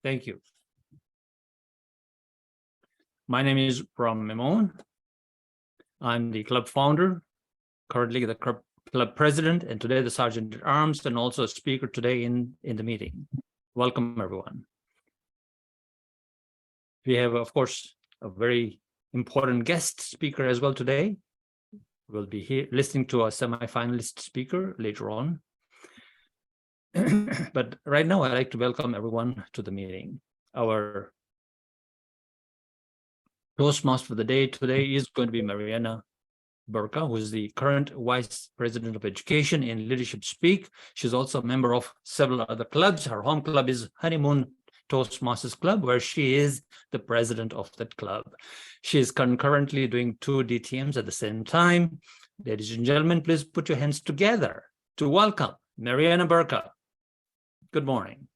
Thank you. My name is Brahm Memone. I'm the club founder, currently the club president, and today the sergeant at arms, and also a speaker today in the meeting. Welcome, everyone. We have, of course, a very important guest speaker as well today. We'll be here listening to a semi-finalist speaker later on. But right now, I'd like to welcome everyone to the meeting. Our Toastmaster for the day today is going to be Marianna, Burka, who is the current Vice President of Education in Leadership Speak. She's also a member of several other clubs. Her home club is Honeymoon Toastmasters Club, where she is the president of that club. She is concurrently doing 2 DTMs at the same time. Ladies and gentlemen, please put your hands together to welcome Marianna Burka. Good morning.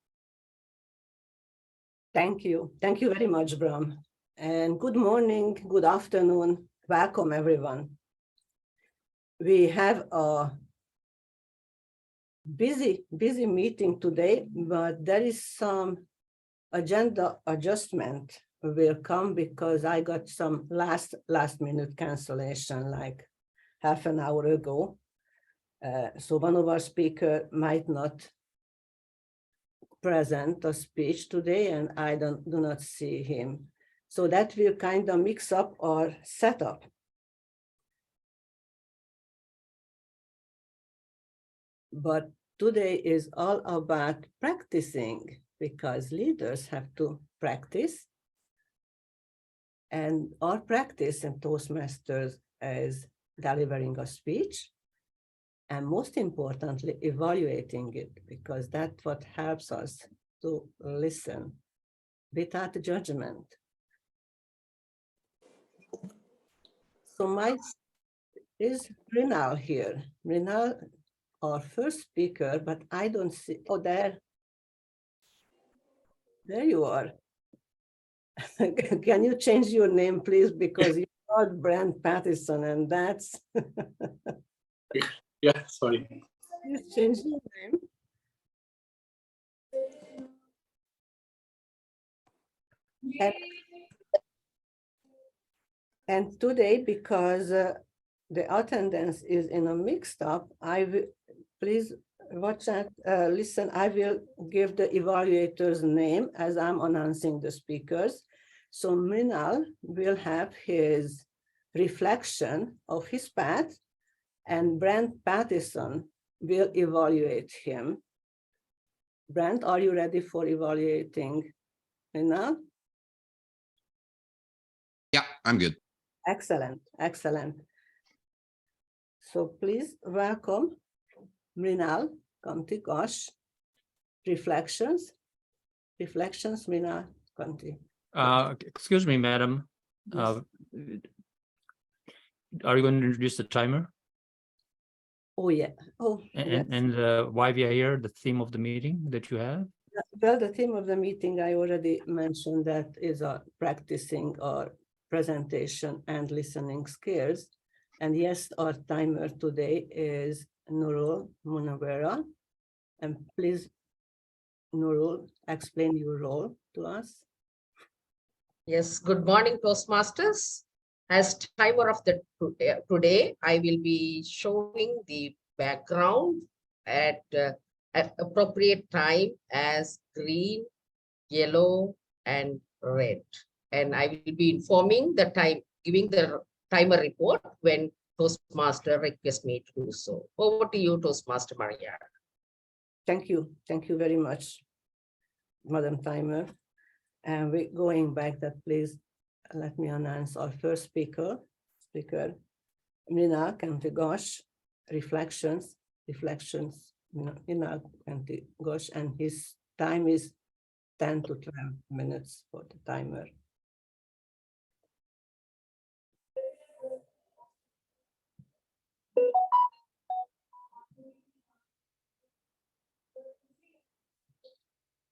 Thank you. Thank you very much, Brahm. And good morning, good afternoon. Welcome, everyone. We have a busy meeting today, but there is some agenda adjustment will come because I got some last minute cancellation like half an hour ago. So one of our speakers might not present a speech today, and I do not see him. So that will kind of mix up our setup. But today is all about practicing, because leaders have to practice. And our practice in Toastmasters is delivering a speech, and most importantly, evaluating it, because that's what helps us to listen without judgment. So is Mrinal here? Mrinal, our first speaker, but I don't see, oh, there you are. Can you change your name, please? Because you're not Brand Pattison, and that's... Yeah, sorry. Please change your name. And today, because the attendance is in a mixed up, I will, please watch that, listen, I will give the evaluator's name as I'm announcing the speakers. So Mrinal will have his reflection of his path, and Brent Pattison will evaluate him. Brent, are you ready for evaluating Mrinal? Yeah, I'm good. Excellent, excellent. So please welcome Mrinal, Kanti, Ghosh. Reflections, Mrinal, Kanti. Excuse me, madam. Yes. Are you going to introduce the timer? Oh, yeah. Oh, yes. And why we are here, the theme of the meeting that you have? Well, the theme of the meeting, I already mentioned, that is practicing our presentation and listening skills. And yes, our timer today is Nurul Munawera. And please, Nurul, explain your role to us. Yes, good morning, Toastmasters. As timer of the today, I will be showing the background at appropriate time as green, yellow, and red. And I will be informing the time, giving the timer report when Toastmaster requests me to do so. Over to you, Toastmaster Marianna. Thank you. Thank you very much, Madam Timer. And we're going back that, please let me announce our first speaker, Mrinal Kanti Ghosh, reflections, Mrinal Kanti Ghosh, and his time is 10 to 12 minutes for the timer.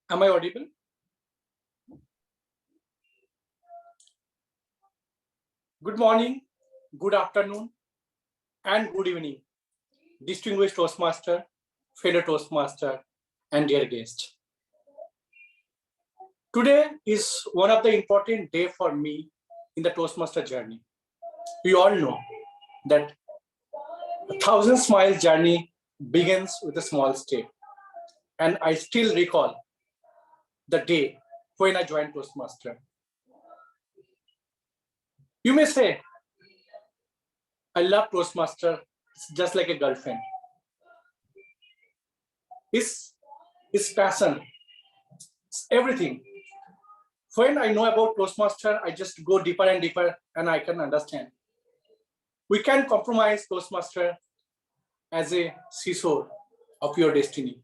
Am I audible? Good morning, good afternoon, and good evening, distinguished Toastmaster, fellow Toastmaster, and dear guest. Today is one of the important day for me in the Toastmaster journey. We all know that 1,000-mile journey begins with a small step. And I still recall the day when I joined Toastmaster. You may say, I love Toastmaster, it's just like a girlfriend. His passion, it's everything. When I know about Toastmaster, I just go deeper and deeper and I can understand. We can compromise Toastmaster as a seesaw of your destiny.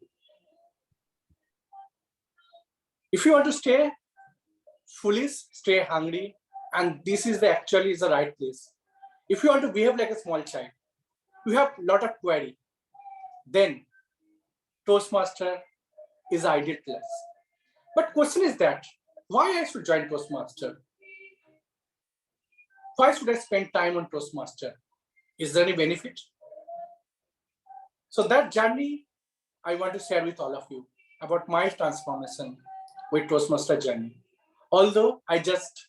If you want to stay foolish, stay hungry, and this is actually the right place. If you want to behave like a small child, you have a lot of query, then Toastmaster is ideal class. But question is that, why I should join Toastmaster? Why should I spend time on Toastmaster? Is there any benefit? So that journey, I want to share with all of you about my transformation with Toastmaster journey. Although I just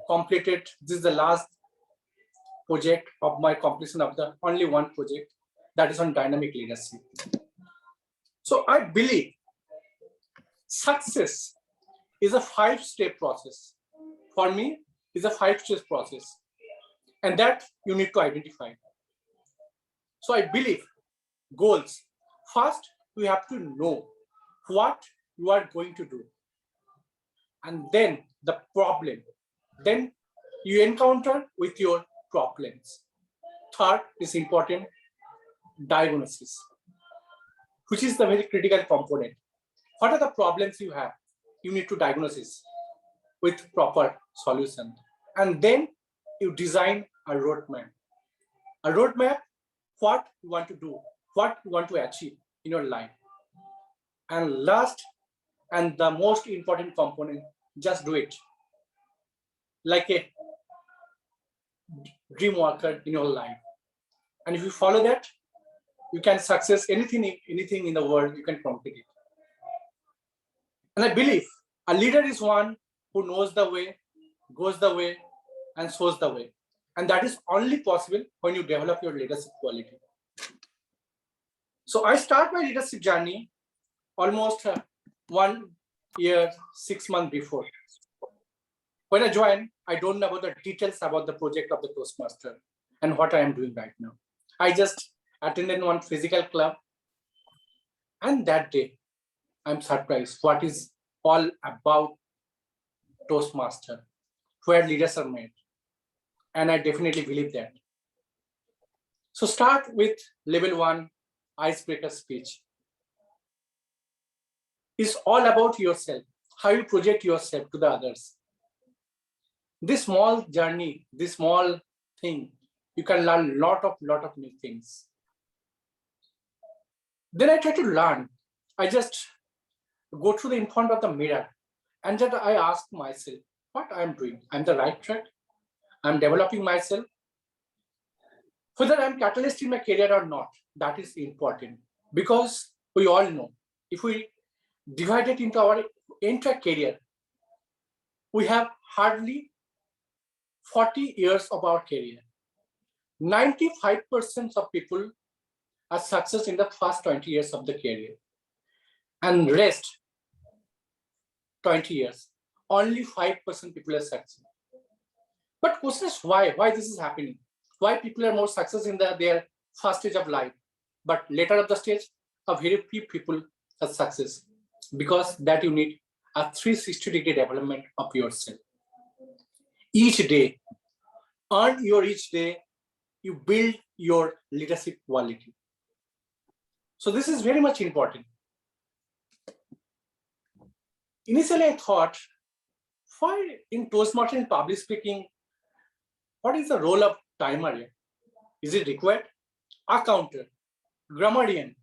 completed, this is the last project of my completion of the only one project that is on dynamic leadership. So I believe success is a 5-step process. For me, is a 5-step process, and that you need to identify. So I believe goals. First, you have to know what you are going to do, and then the problem. Then you encounter with your problems. Third is important, diagnosis, which is the very critical component. What are the problems you have? You need to diagnose this with proper solution. And then you design a roadmap. A roadmap, what you want to do, what you want to achieve in your life. And last, and the most important component, just do it. Like a dream worker in your life. And if you follow that, you can success anything in the world, you can complete it. And I believe a leader is one who knows the way, goes the way, and shows the way. And that is only possible when you develop your leadership quality. So I start my leadership journey almost 1 year, 6 months before. When I joined, I don't know about the details about the project of the Toastmaster and what I am doing right now. I just attended one physical club. And that day, I'm surprised what is all about Toastmaster, where leaders are made. And I definitely believe that. So start with level 1, icebreaker speech. It's all about yourself, how you project yourself to the others. This small journey, this small thing, you can learn lot of new things. Then I try to learn. I just go to the in front of the mirror and then I ask myself what I'm doing. I'm the right track. I'm developing myself. Whether I'm catalyst in my career or not, that is important, because we all know if we divide it into our entire career, we have hardly 40 years of our career. 95% of people are success in the first 20 years of the career, and rest 20 years, only 5% people are success. But question is why this is happening? Why people are more success in their first stage of life, but later of the stage, a very few people are success, because that you need a 360-degree development of yourself. Each day, earn your each day, you build your leadership quality. So this is very much important. Initially, I thought, why in Toastmasters in public speaking, what is the role of timer here? Is it required? Accountant, grammarian,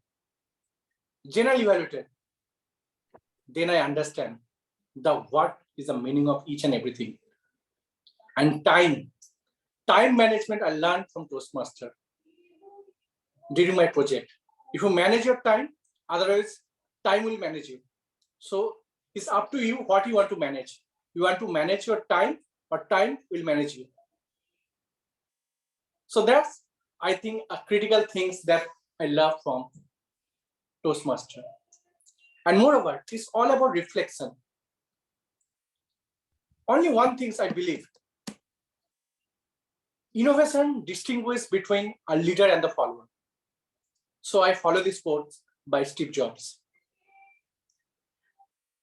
general evaluator. Then I understand what is the meaning of each and everything. And time management I learned from Toastmaster during my project. If you manage your time, otherwise time will manage you. So It's up to you what you want to manage. You want to manage your time, or time will manage you. So that's, I think, a critical things that I love from Toastmaster. And moreover, it's all about reflection. Only one thing I believe. Innovation distinguishes between a leader and the follower. So I follow this quote by Steve Jobs.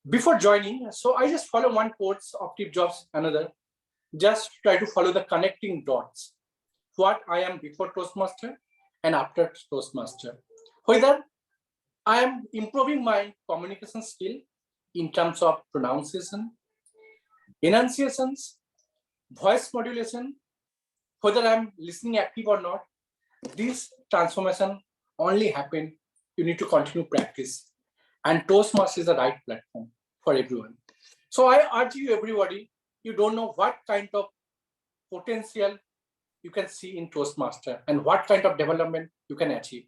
Before joining, so I just follow one quote of Steve Jobs, another, just try to follow the connecting dots. What I am before Toastmaster and after Toastmaster. Whether I am improving my communication skill in terms of pronunciation, enunciations, voice modulation, whether I'm listening active or not, this transformation only happen. You need to continue practice. And Toastmasters is the right platform for everyone. So I urge you, everybody, you don't know what kind of potential you can see in Toastmaster and what kind of development you can achieve.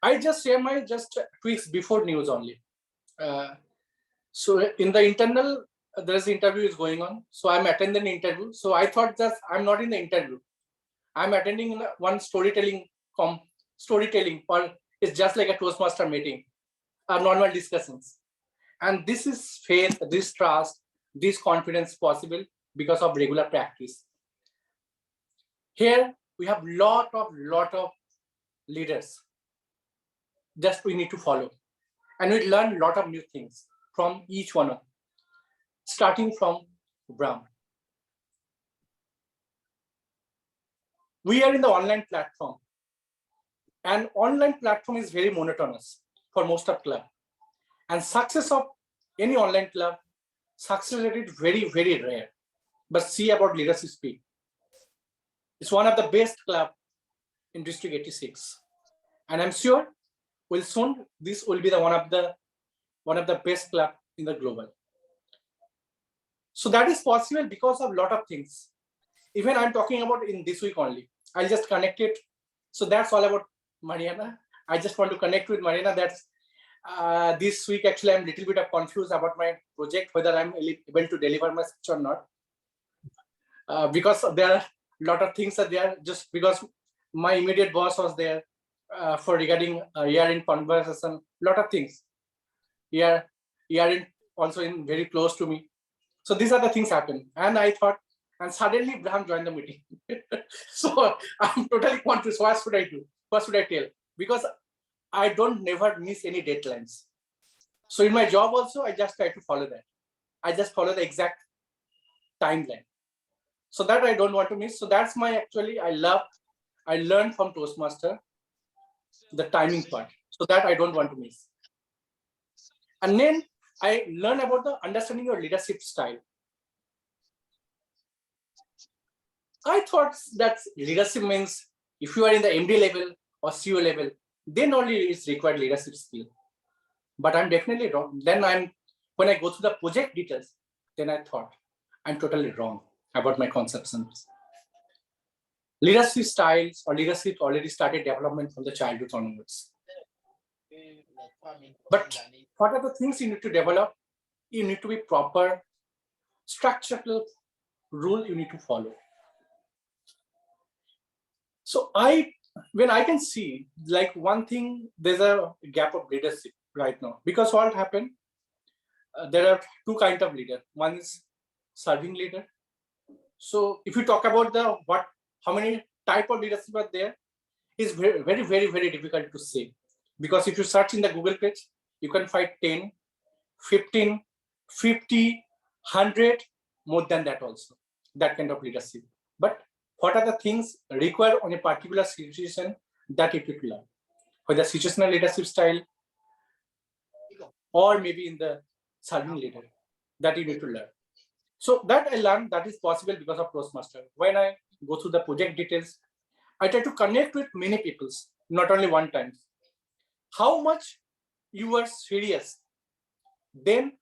I just share my tweaks before news only. So in the internal, there's interview is going on. So I'm attending the interview. So I thought that I'm not in the interview. I'm attending one storytelling, or it's just like a Toastmaster meeting, normal discussions. And this is faith, this trust, this confidence possible because of regular practice. Here we have lot of leaders. Just we need to follow, and we learn a lot of new things from each one of them, starting from Brahm. We are in the online platform, and online platform is very monotonous for most of club. And success of any online club, success rate is very, very rare. But see about Leadership Speak. It's one of the best club in District 86. And I'm sure this will be the one of the best club in the global. So that is possible because of a lot of things. Even I'm talking about in this week only. I'll just connect it. So that's all about Marianna. I just want to connect with Marianna. That's this week, actually, I'm a little bit confused about my project, whether I'm able to deliver my speech or not. Because there are a lot of things that there, just because my immediate boss was there for regarding year-end conversation, lot of things. Year-end also in very close to me. So these are the things happen. And I thought, and suddenly Brahm joined the meeting. So I'm totally confused. What should I do? What should I tell? Because I don't never miss any deadlines. So in my job also, I just try to follow that. I just follow the exact timeline. So that I don't want to miss. So that's my I learned from Toastmaster, the timing part. So that I don't want to miss. And then I learned about the understanding your leadership style. I thought that leadership means if you are in the MD level or CEO level, then only it's required leadership skill. But I'm definitely wrong. Then when I go through the project details, then I thought I'm totally wrong about my conceptions. Leadership styles or leadership already started development from the childhood onwards. But what are the things you need to develop? You need to be proper structural rule you need to follow. So when I can see like one thing, there's a gap of leadership right now, because what happened, there are two kinds of leader. One is serving leader. So if you talk about how many type of leadership are there, is very, very, very, very difficult to say. Because if you search in the Google page, you can find 10, 15, 50, 100, more than that also, that kind of leadership. But what are the things required on a particular situation that you could learn? Whether situational leadership style or maybe in the serving leader that you need to learn. So that I learned that is possible because of Toastmaster. When I go through the project details, I try to connect with many people, not only one time. How much you are serious, then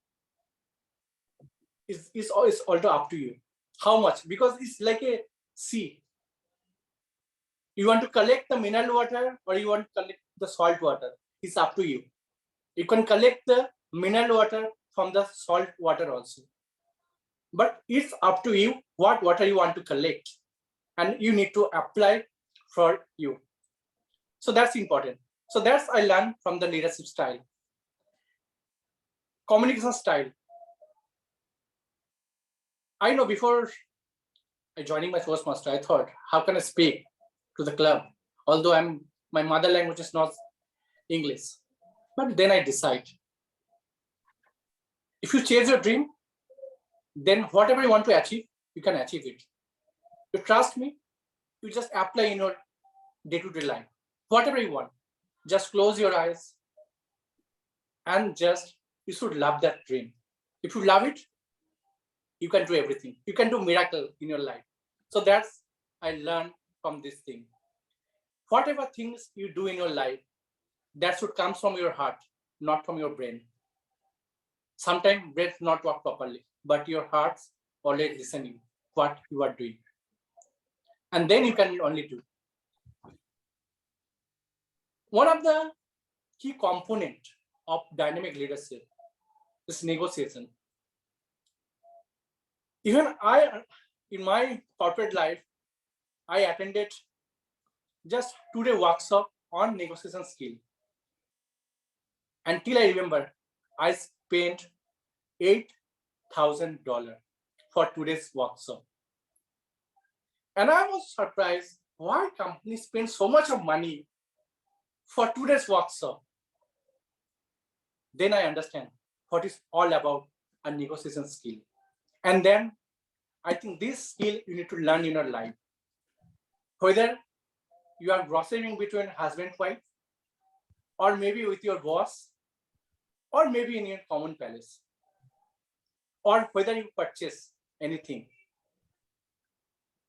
is also up to you. How much? Because it's like a sea. You want to collect the mineral water or you want to collect the salt water? It's up to you. You can collect the mineral water from the salt water also. But it's up to you what water you want to collect, and you need to apply for you. So that's important. So that's I learned from the leadership style. Communication style. I know before joining my Toastmaster, I thought, how can I speak to the club? Although my mother language is not English. But then I decide, if you chase your dream, then whatever you want to achieve, you can achieve it. You trust me, you just apply in your day-to-day life. Whatever you want, just close your eyes and you should love that dream. If you love it, you can do everything. You can do miracle in your life. So that's I learned from this thing. Whatever things you do in your life, that should come from your heart, not from your brain. Sometimes brain not work properly, but your heart's always listening what you are doing. And then you can only do. One of the key components of dynamic leadership is negotiation. Even in my corporate life, I attended just 2-day workshop on negotiation skill. Until I remember, I spent $8,000 for today's workshop. And I was surprised why companies spend so much of money for today's workshop. Then I understand what is all about a negotiation skill. And then I think this skill you need to learn in your life. Whether you are gossiping between husband and wife, or maybe with your boss, or maybe in your common palace, or whether you purchase anything.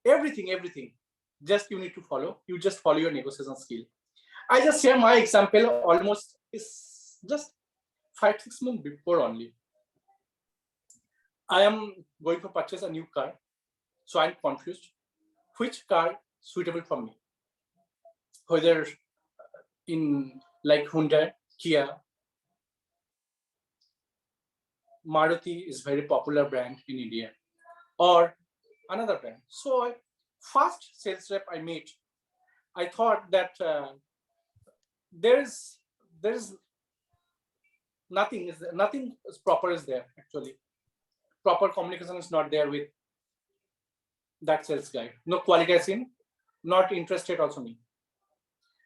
Everything, just you need to follow. You just follow your negotiation skill. I just share my example almost is just 5-6 months before only. I am going to purchase a new car. So I'm confused. Which car suitable for me? Whether in like Hyundai, Kia, Maruti is very popular brand in India, or another brand. So first sales rep I met, I thought that there is nothing proper is there actually. Proper communication is not there with that sales guy. No qualification, not interested also me.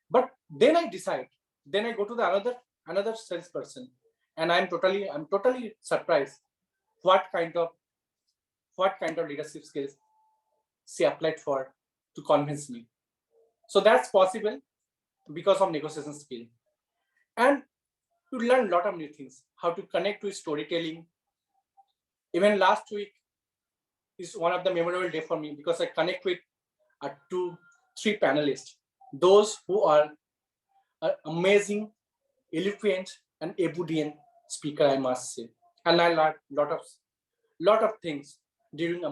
But then I decide. Then I go to the another salesperson, and I'm totally surprised what kind of leadership skills she applied for to convince me. So that's possible because of negotiation skill. And you learn a lot of new things, how to connect with storytelling. Even last week is one of the memorable day for me because I connect with 2-3 panelists, those who are amazing, eloquent, and ebullient speaker, I must say. And I learned lot of things during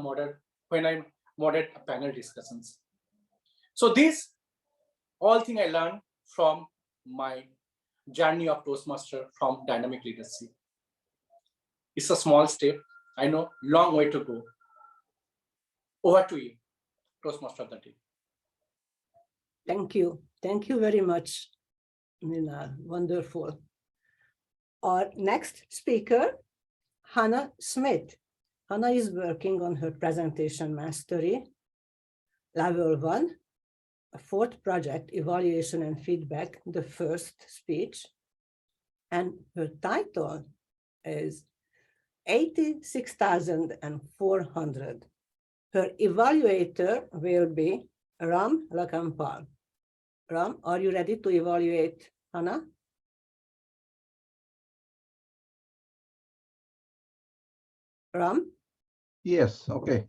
when I moderate a panel discussions. So these all things I learned from my journey of Toastmaster from dynamic leadership. It's a small step. I know, long way to go. Over to you, Toastmaster of the day. Thank you. Thank you very much, Mrinal. Wonderful. Our next speaker, Hannah Schmidt. Hannah is working on her presentation mastery, level 1, a 4th project, evaluation and feedback, the first speech. And her title is 86,400. Her evaluator will be Ram Lakampal. Ram, are you ready to evaluate Hannah? Ram? Yes, okay.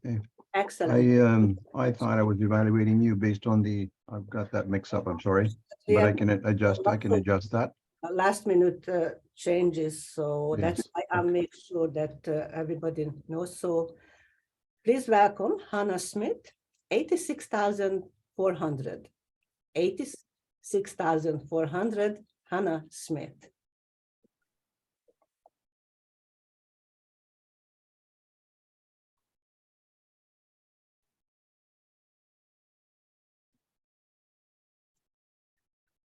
Excellent. I thought I was evaluating you based on I've got that mix up, I'm sorry. But I can adjust that. Last minute changes, so Yes. that's why I make sure that everybody knows. So please welcome Hannah Schmidt, 86,400. 86,400, Hannah Schmidt.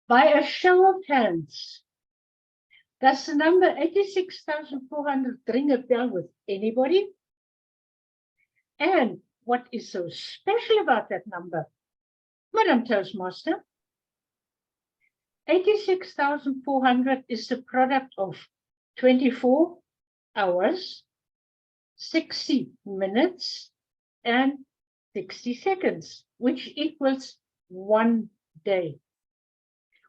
By a show of hands, does the number 86,400 ring a bell with anybody? And what is so special about that number? Madam Toastmaster, 86,400 is the product of 24 hours, 60 minutes, and 60 seconds, which equals 1 day.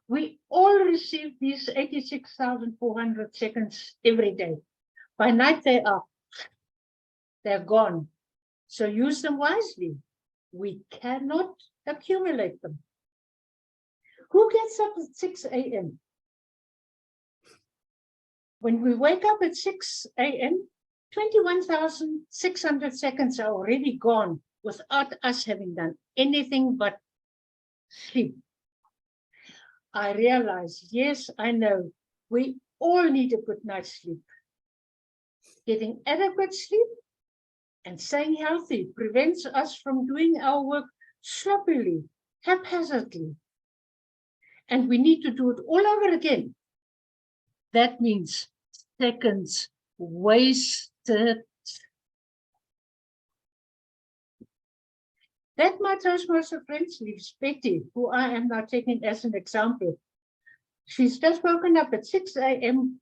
We all receive these 86,400 seconds every day. By night, they're gone. So use them wisely. We cannot accumulate them. Who gets up at 6 a.m.? When we wake up at 6 a.m., 21,600 seconds are already gone without us having done anything but sleep. I realize, yes, I know, we all need a good night's sleep. Getting adequate sleep and staying healthy prevents us from doing our work sloppily, haphazardly. And we need to do it all over again. That means seconds wasted. That, my Toastmaster friends, leaves Betty, who I am now taking as an example. She's just woken up at 6 a.m.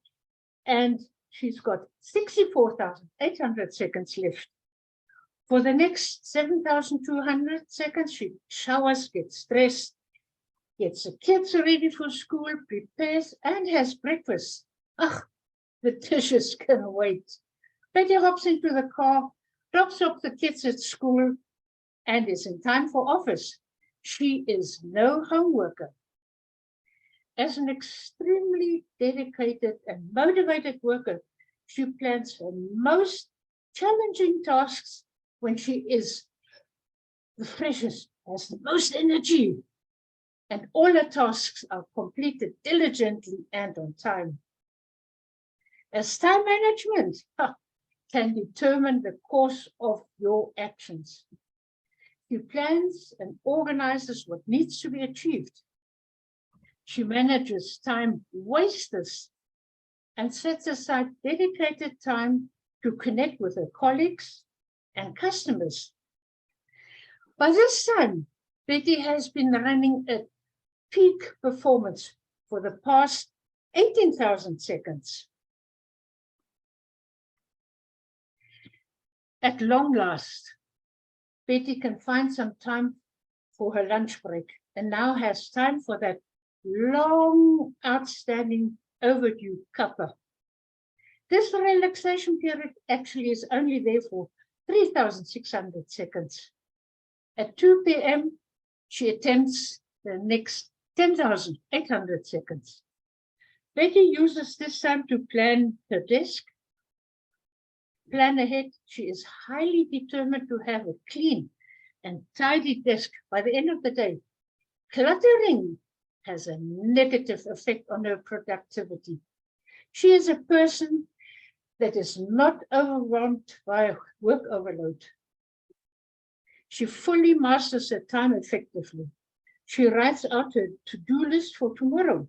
and she's got 64,800 seconds left. For the next 7,200 seconds, she showers, gets dressed, gets the kids ready for school, prepares, and has breakfast. Ugh, the dishes can wait. Betty hops into the car, drops off the kids at school, and is in time for office. She is no home worker. As an extremely dedicated and motivated worker, she plans her most challenging tasks when she is the freshest, has the most energy, and all her tasks are completed diligently and on time. As time management can determine the course of your actions. She plans and organizes what needs to be achieved. She manages time wasters and sets aside dedicated time to connect with her colleagues and customers. By this time, Betty has been running at peak performance for the past 18,000 seconds. At long last, Betty can find some time for her lunch break and now has time for that long, outstanding, overdue cuppa. This relaxation period actually is only there for 3,600 seconds. At 2 p.m., she attempts the next 10,800 seconds. Betty uses this time to plan her desk, plan ahead. She is highly determined to have a clean and tidy desk by the end of the day. Cluttering has a negative effect on her productivity. She is a person that is not overwhelmed by work overload. She fully masters her time effectively. She writes out her to-do list for tomorrow.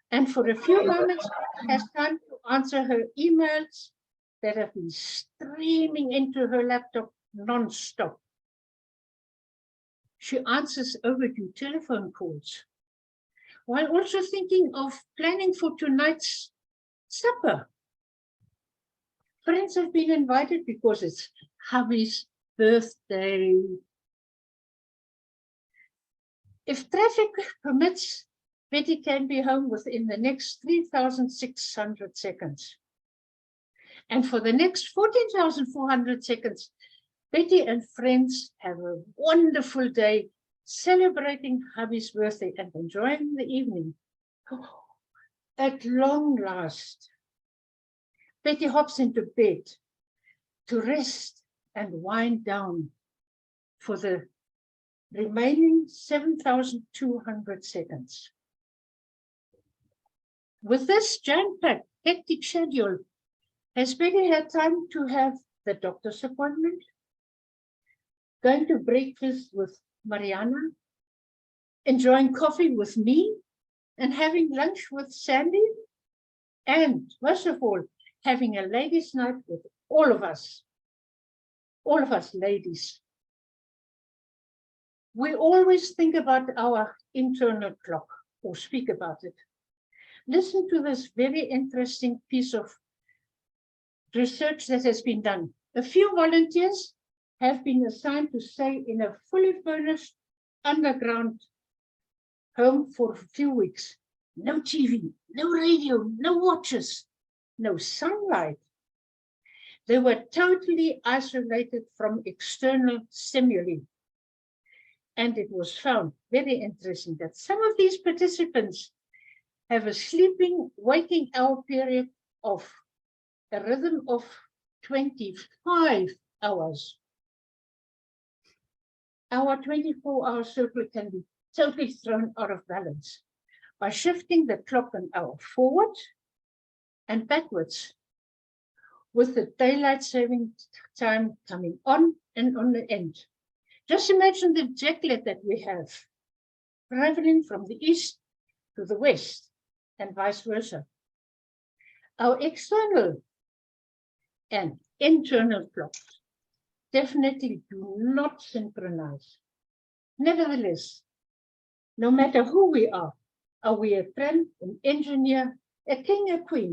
And for a few moments, has time to answer her emails that have been streaming into her laptop non-stop. She answers overdue telephone calls, while also thinking of planning for tonight's supper. Friends have been invited because it's hubby's birthday. If traffic permits, Betty can be home within the next 3,600 seconds. And for the next 14,400 seconds, Betty and friends have a wonderful day celebrating hubby's birthday and enjoying the evening. Oh, at long last, Betty hops into bed to rest and wind down for the remaining 7,200 seconds. With this jam-packed, hectic schedule, has Betty had time to have the doctor's appointment, going to breakfast with Marianna, enjoying coffee with me and having lunch with Sandy, and most of all, having a ladies' night with all of us ladies. We always think about our internal clock or speak about it. Listen to this very interesting piece of research that has been done. A few volunteers have been assigned to stay in a fully furnished underground home for a few weeks. No TV, no radio, no watches, no sunlight. They were totally isolated from external stimuli. And it was found very interesting that some of these participants have a sleeping waking hour period of a rhythm of 25 hours. Our 24-hour circle can be totally thrown out of balance by shifting the clock an hour forward and backwards, with the daylight saving time coming on and on the end. Just imagine the jet lag that we have, traveling from the east to the west and vice versa. Our external and internal clocks definitely do not synchronize. Nevertheless, no matter who we are we a friend, an engineer, a king, a queen,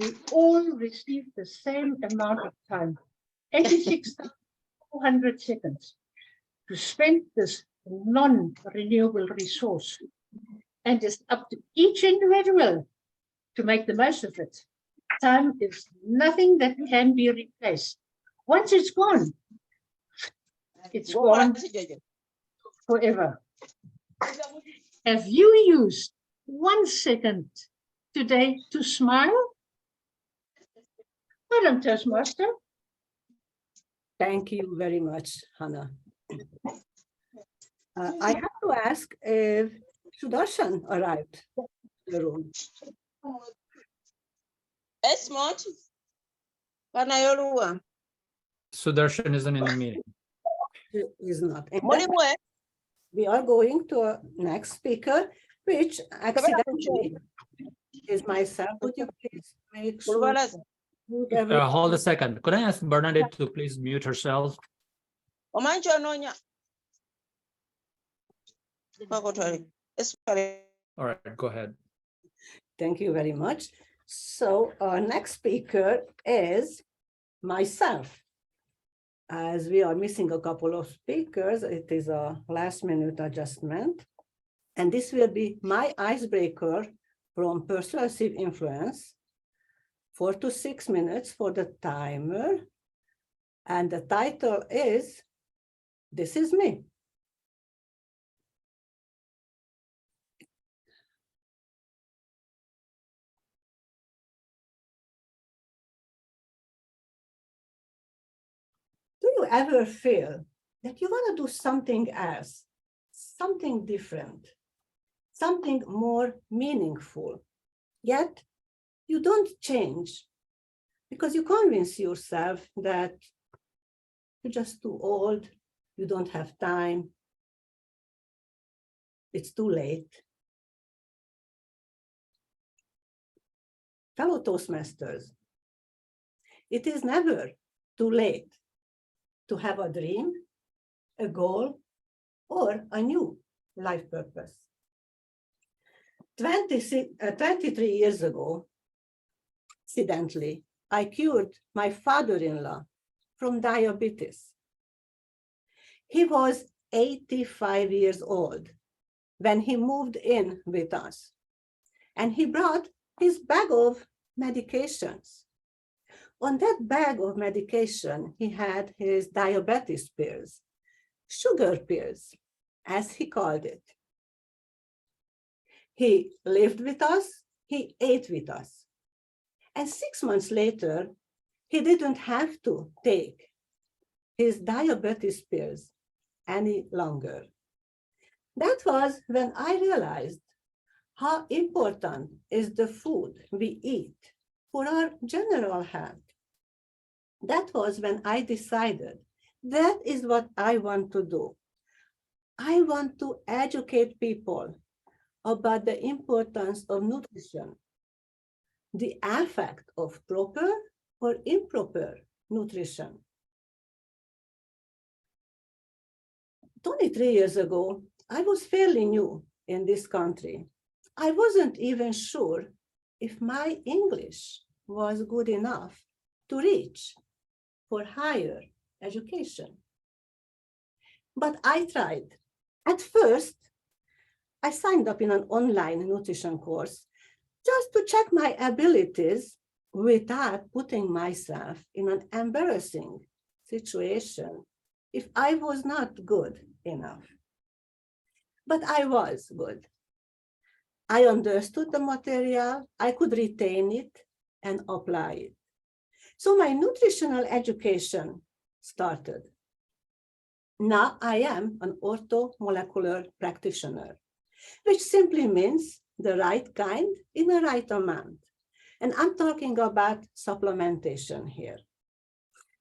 we all receive the same amount of time, 86,400 seconds, to spend this non-renewable resource. And it's up to each individual to make the most of it. Time is nothing that can be replaced. Once it's gone forever. Have you used 1 second today to smile? Madam Toastmaster. Thank you very much, Hannah. I have to ask if Sudarshan arrived in the room. Esmont. Panayolua. Sudarshan isn't in the meeting. He is not. And then Molimwe. we are going to a next speaker, which accidentally is myself. Would you please make sure? Bulbalas. Hold a second. Could I ask Bernadette to please mute herself? Omancho nonya. Pakotori. Espare. All right, go ahead. Thank you very much. So our next speaker is myself. As we are missing a couple of speakers, it is a last-minute adjustment. And this will be my icebreaker from persuasive influence, 4 to 6 minutes for the timer. And the title is, This Is Me. Do you ever feel that you want to do something else, something different, something more meaningful, yet you don't change because you convince yourself that you're just too old, you don't have time, it's too late? Fellow Toastmasters, it is never too late to have a dream, a goal, or a new life purpose. 23 years ago, accidentally, I cured my father-in-law from diabetes. He was 85 years old when he moved in with us, and he brought his bag of medications. On that bag of medication, he had his diabetes pills, sugar pills, as he called it. He lived with us, he ate with us. And 6 months later, he didn't have to take his diabetes pills any longer. That was when I realized how important is the food we eat for our general health. That was when I decided that is what I want to do. I want to educate people about the importance of nutrition, the effect of proper or improper nutrition. 23 years ago, I was fairly new in this country. I wasn't even sure if my English was good enough to reach for higher education. But I tried. At first, I signed up in an online nutrition course just to check my abilities without putting myself in an embarrassing situation if I was not good enough. But I was good. I understood the material, I could retain it and apply it. So my nutritional education started. Now I am an orthomolecular practitioner, which simply means the right kind in the right amount. And I'm talking about supplementation here.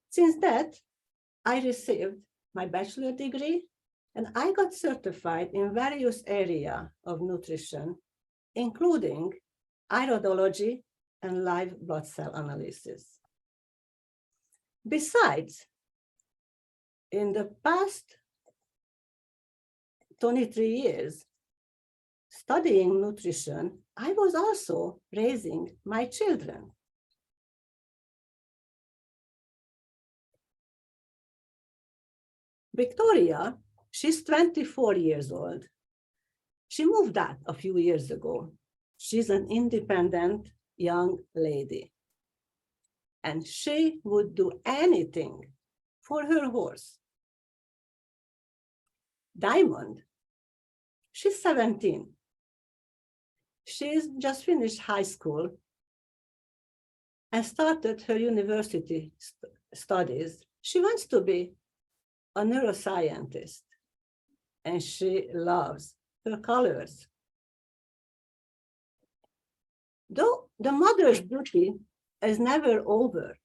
Since that, I received my bachelor degree and I got certified in various areas of nutrition, including iridology and live blood cell analysis. Besides, in the past 23 years, studying nutrition, I was also raising my children. Victoria, she's 24 years old. She moved out a few years ago. She's an independent young lady. And she would do anything for her horse. Diamond, she's 17. She's just finished high school and started her university studies. She wants to be a neuroscientist and she loves her colors. Though the mother's duty is never over,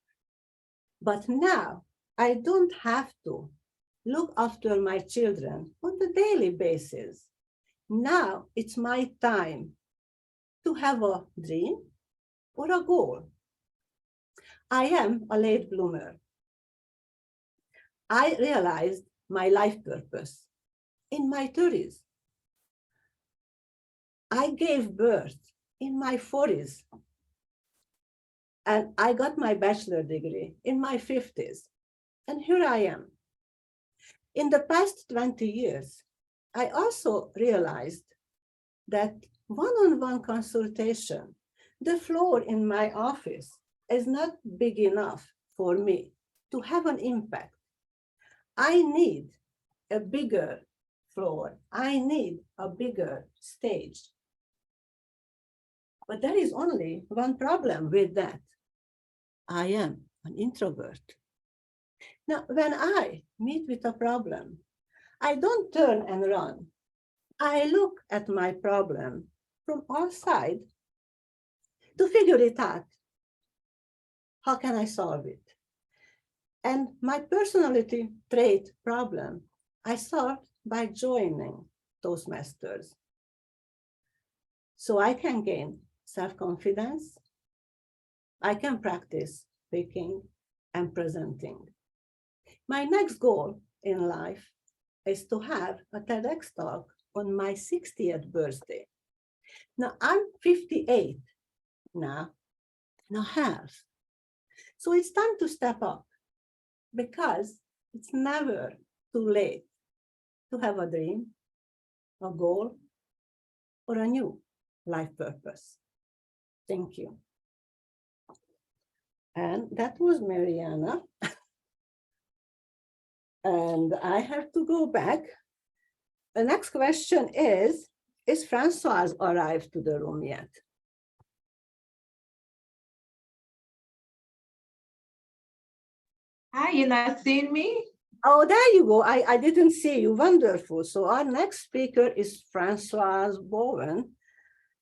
but now I don't have to look after my children on a daily basis. Now it's my time to have a dream or a goal. I am a late bloomer. I realized my life purpose in my 30s. I gave birth in my 40s. And I got my bachelor degree in my 50s. And here I am. In the past 20 years, I also realized that one-on-one consultation, the floor in my office is not big enough for me to have an impact. I need a bigger floor. I need a bigger stage. But there is only one problem with that. I am an introvert. Now, when I meet with a problem, I don't turn and run. I look at my problem from all sides to figure it out. How can I solve it? And my personality trait problem, I solved by joining Toastmasters. So I can gain self-confidence. I can practice speaking and presenting. My next goal in life is to have a TEDx talk on my 60th birthday. Now I'm 58 now, and a half. So it's time to step up because it's never too late to have a dream, a goal, or a new life purpose. Thank you. And that was Marianna. And I have to go back. The next question is Francoise arrived to the room yet? Hi, you not seeing me? Oh, there you go. I didn't see you. Wonderful. So our next speaker is Francoise Bowen,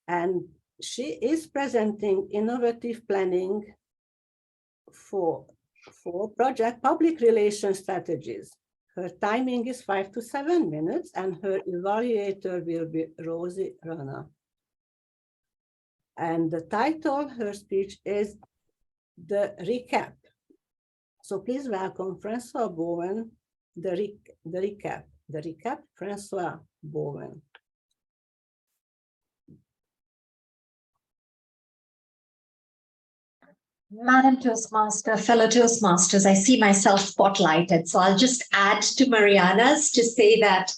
and she is presenting innovative planning for project public relations strategies. Her timing is 5 to 7 minutes, and her evaluator will be Rosie Rana. And the title, her speech is The Recap. So please welcome Francois Bowen, the recap. The recap, Francois Bowen. Madam Toastmaster, fellow Toastmasters, I see myself spotlighted. So I'll just add to Marianna's to say that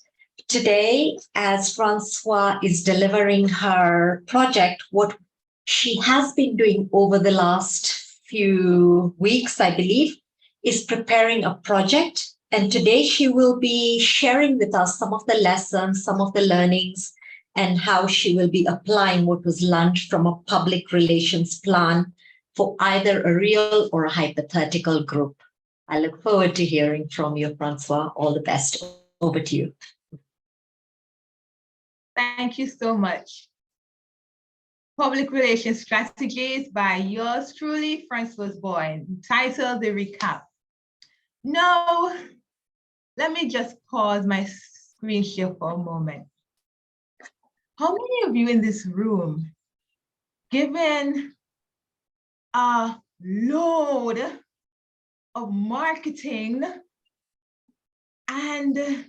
today, as Francois is delivering her project, what she has been doing over the last few weeks, I believe, is preparing a project. And today she will be sharing with us some of the lessons, some of the learnings, and how she will be applying what was learned from a public relations plan for either a real or a hypothetical group. I look forward to hearing from you, Francois. All the best. Over to you. Thank you so much. Public Relations Strategies by yours truly, Francoise Bowen, titled The Recap. Now, let me just pause my screen share for a moment. How many of you in this room, given a load of marketing and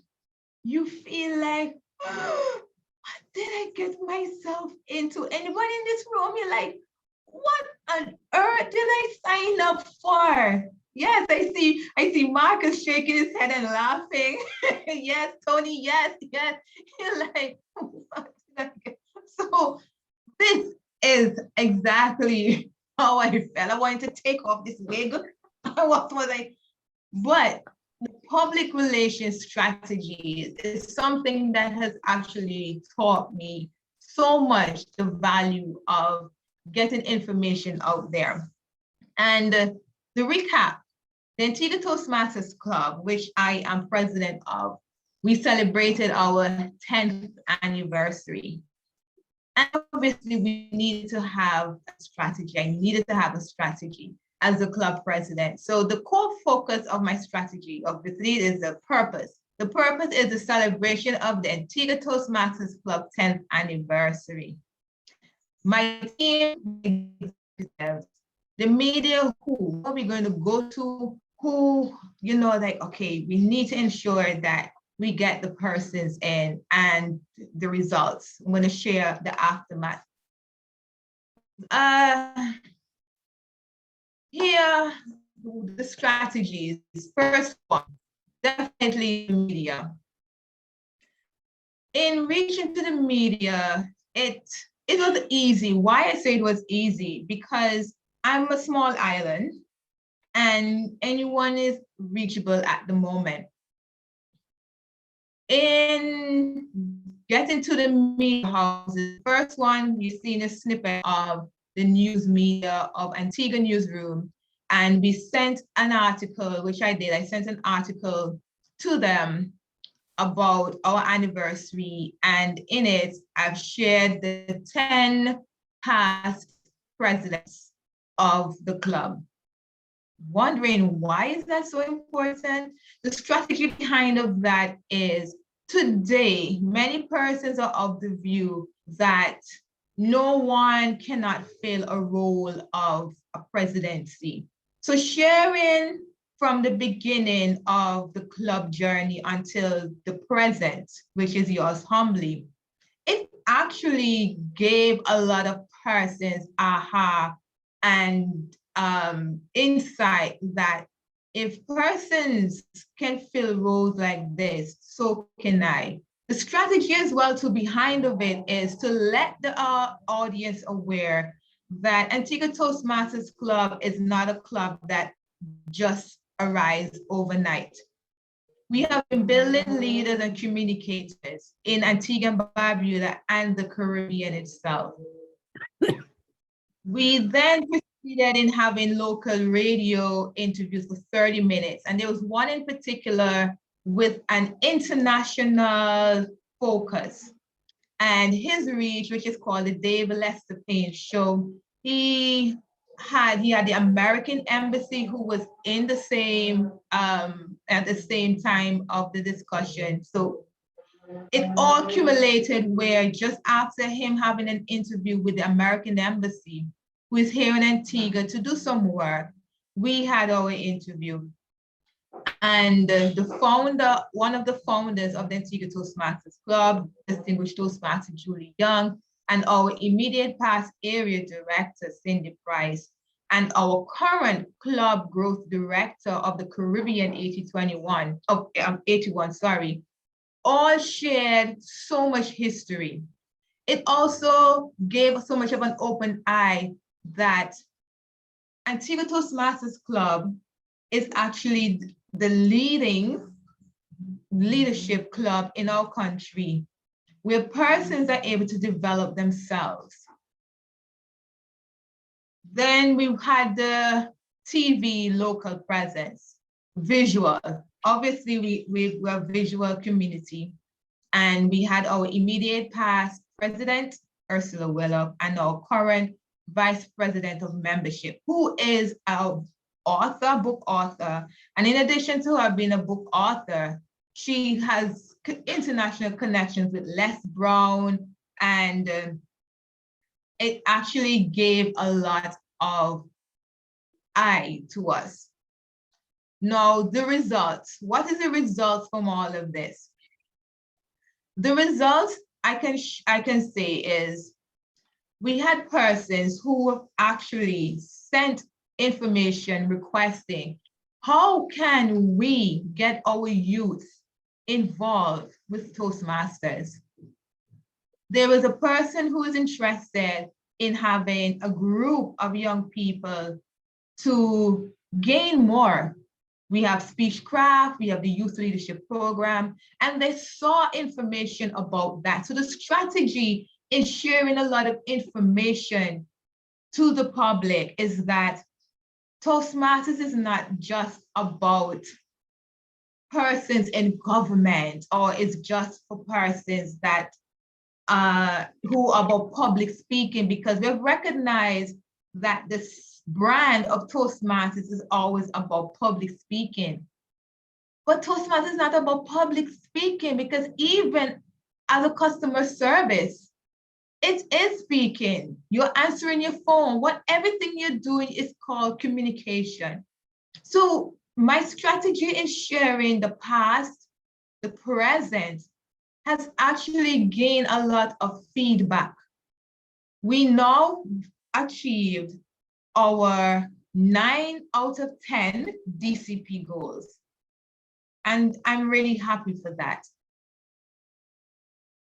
you feel like, oh, what did I get myself into? Anybody in this room, you're like, what on earth did I sign up for? Yes, I see Marcus shaking his head and laughing. Yes, Tony, yes. You're like, what did I get? So this is exactly how I felt. I wanted to take off this wig. What was I? But the public relations strategy is something that has actually taught me so much the value of getting information out there. And the recap, the Antigua Toastmasters Club, which I am president of, we celebrated our 10th anniversary. And obviously we needed to have a strategy. I needed to have a strategy as the club president. So the core focus of my strategy, obviously, is the purpose. The purpose is the celebration of the Antigua Toastmasters Club 10th anniversary. My team, the media, who are we going to go to? Who, like, okay, we need to ensure that we get the persons in and the results. I'm going to share the aftermath. Here, the strategies. First one, definitely the media. In reaching to the media, it was easy. Why I say it was easy? Because I'm a small island and anyone is reachable at the moment. In getting to the media houses, first one, you've seen a snippet of the news media of Antigua Newsroom, and we sent an article, which I did. I sent an article to them about our anniversary, and in it, I've shared the 10 past presidents of the club. Wondering why is that so important? The strategy behind of that is today, many persons are of the view that no one cannot fill a role of a presidency. So sharing from the beginning of the club journey until the present, which is yours humbly, it actually gave a lot of persons aha and insight that if persons can fill roles like this, so can I. The strategy as well to behind of it is to let the audience aware that Antigua Toastmasters Club is not a club that just arrives overnight. We have been building leaders and communicators in Antigua and Barbuda and the Caribbean itself. We then proceeded in having local radio interviews for 30 minutes. And there was one in particular with an international focus. And his reach, which is called the Dave Lester Payne Show, he had the American embassy who was in the same at the same time of the discussion. So it all accumulated where just after him having an interview with the American embassy, who is here in Antigua to do some work, we had our interview. And the founder, one of the founders of the Antigua Toastmasters Club, distinguished Toastmaster Julie Young, and our immediate past area director, Cindy Price, and our current club growth director of the Caribbean 81, sorry, all shared so much history. It also gave so much of an open eye that Antigua Toastmasters Club is actually the leading leadership club in our country, where persons are able to develop themselves. Then we had the TV local presence, visual. Obviously, we're a visual community, and we had our immediate past president, Ursula Willop, and our current vice president of membership, who is our author, book author. And in addition to her being a book author, she has international connections with Les Brown, and it actually gave a lot of eye to us. Now, the results. What is the result from all of this? The results I can say is we had persons who actually sent information requesting, how can we get our youth involved with Toastmasters? There was a person who was interested in having a group of young people to gain more. We have Speechcraft, we have the Youth Leadership Program, and they saw information about that. So the strategy in sharing a lot of information to the public is that Toastmasters is not just about persons in government, or it's just for persons that who are about public speaking, because we've recognized that this brand of Toastmasters is always about public speaking. But Toastmasters is not about public speaking, because even as a customer service, it is speaking. You're answering your phone. Everything you're doing is called communication. So my strategy in sharing the past, the present, has actually gained a lot of feedback. We now achieved our 9 out of 10 DCP goals. And I'm really happy for that.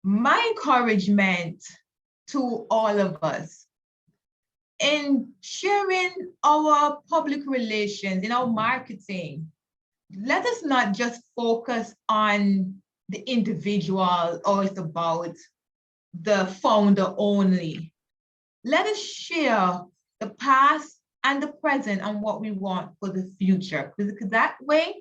My encouragement to all of us in sharing our public relations, in our marketing, let us not just focus on the individual, or it's about the founder only. Let us share the past and the present and what we want for the future, because that way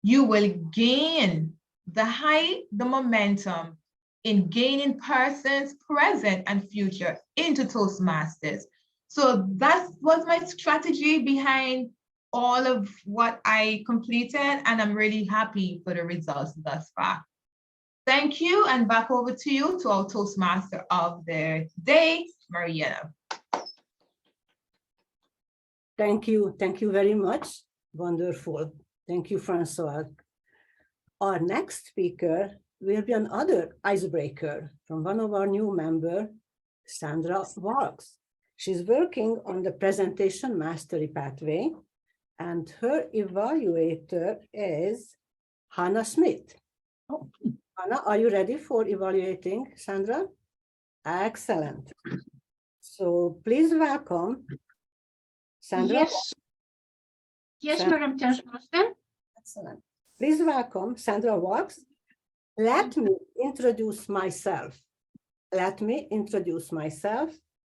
you will gain the momentum in gaining persons present and future into Toastmasters. So that was my strategy behind all of what I completed, and I'm really happy for the results thus far. Thank you, and back over to you, to our Toastmaster of the day, Marianna. Thank you very much. Wonderful. Thank you, Francoise. Our next speaker will be another icebreaker from one of our new members, Sandra Valks. She's working on the presentation mastery pathway, and her evaluator is Hannah Schmidt. Oh. Hannah, are you ready for evaluating Sandra? Excellent. So please welcome Sandra. Yes. Yes, Madam Toastmaster. Excellent. Please welcome Sandra Valks. Let me introduce myself.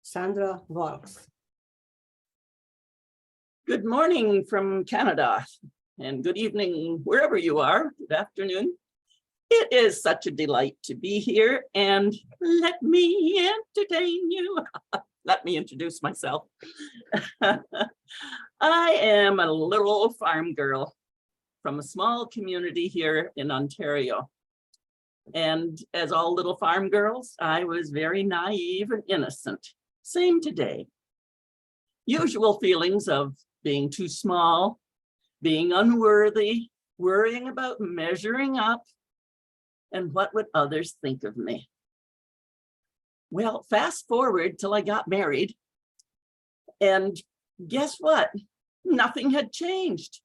Sandra Valks. Good morning from Canada, and good evening wherever you are. Good afternoon. It is such a delight to be here, and let me entertain you. let me introduce myself. I am a little farm girl from a small community here in Ontario. And as all little farm girls, I was very naive and innocent. Same today. Usual feelings of being too small, being unworthy, worrying about measuring up, and what would others think of me? Well, fast forward till I got married, and guess what? Nothing had changed.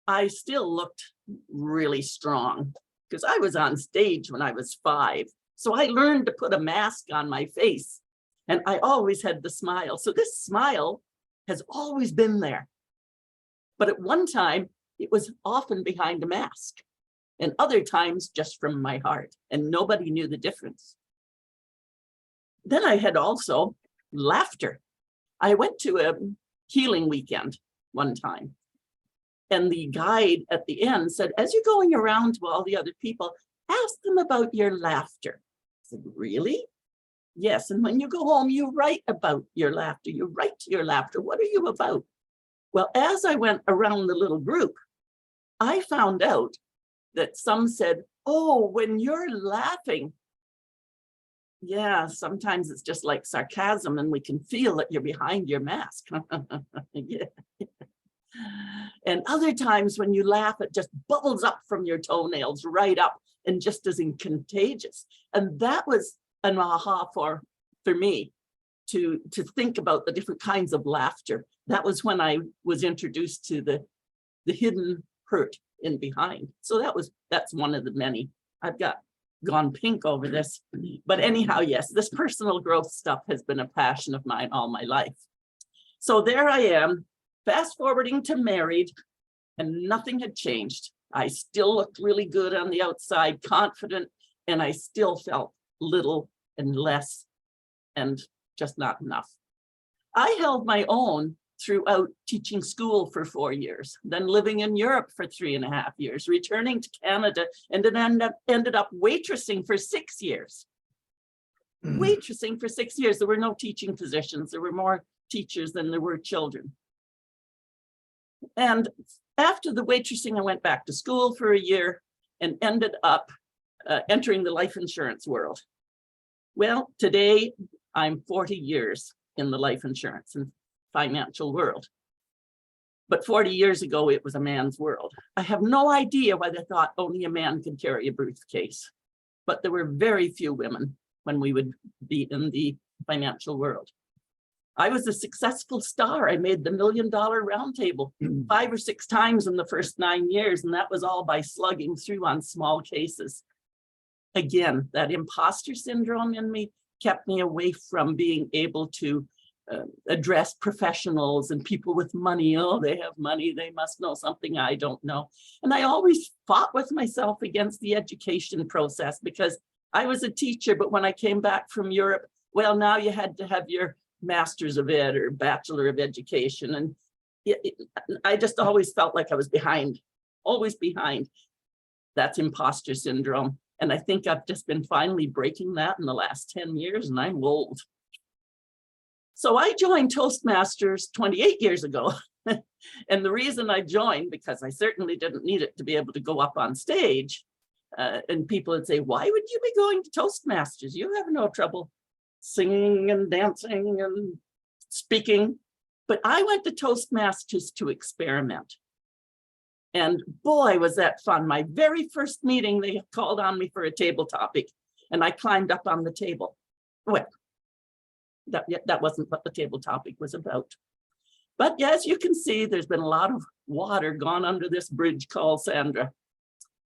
I still looked really strong because I was on stage when I was 5. So I learned to put a mask on my face, and I always had the smile. So this smile has always been there. But at one time, it was often behind a mask, and other times just from my heart, and nobody knew the difference. Then I had also laughter. I went to a healing weekend one time, and the guide at the end said, as you're going around to all the other people, ask them about your laughter. I said, really? Yes, and when you go home, you write about your laughter. You write to your laughter. What are you about? Well, as I went around the little group, I found out that some said, oh, when you're laughing, yeah, sometimes it's just like sarcasm and we can feel that you're behind your mask. Yeah. And other times when you laugh, it just bubbles up from your toenails right up and just isn't contagious. And that was an aha for me to think about the different kinds of laughter. That was when I was introduced to the hidden hurt in behind. So that's one of the many. I've gone pink over this, but anyhow, yes, this personal growth stuff has been a passion of mine all my life. So there I am, fast forwarding to married, and nothing had changed. I still looked really good on the outside, confident, and I still felt little and less and just not enough. I held my own throughout teaching school for 4 years, then living in Europe for 3.5 years, returning to Canada, and then ended up waitressing for 6 years. Waitressing for 6 years. There were no teaching positions. There were more teachers than there were children. And after the waitressing, I went back to school for a year and ended up entering the life insurance world. Well, today I'm 40 years in the life insurance and financial world. But 40 years ago, it was a man's world. I have no idea why they thought only a man could carry a briefcase, but there were very few women when we would be in the financial world. I was a successful star. I made the $1 Million Roundtable 5 or 6 times in the first 9 years, and that was all by slugging through on small cases. Again, that imposter syndrome in me kept me away from being able to address professionals and people with money. Oh, they have money, they must know something I don't know. And I always fought with myself against the education process because I was a teacher, but when I came back from Europe, well, now you had to have your Master's of Ed or Bachelor of Education. And I just always felt like I was behind, always behind. That's imposter syndrome. And I think I've just been finally breaking that in the last 10 years, and I'm old. So I joined Toastmasters 28 years ago. And the reason I joined, because I certainly didn't need it to be able to go up on stage. And people would say, why would you be going to Toastmasters? You have no trouble singing and dancing and speaking. But I went to Toastmasters to experiment. And boy, was that fun. My very first meeting, they called on me for a table topic, and I climbed up on the table. Well, that wasn't what the table topic was about. But as you can see, there's been a lot of water gone under this bridge called Sandra.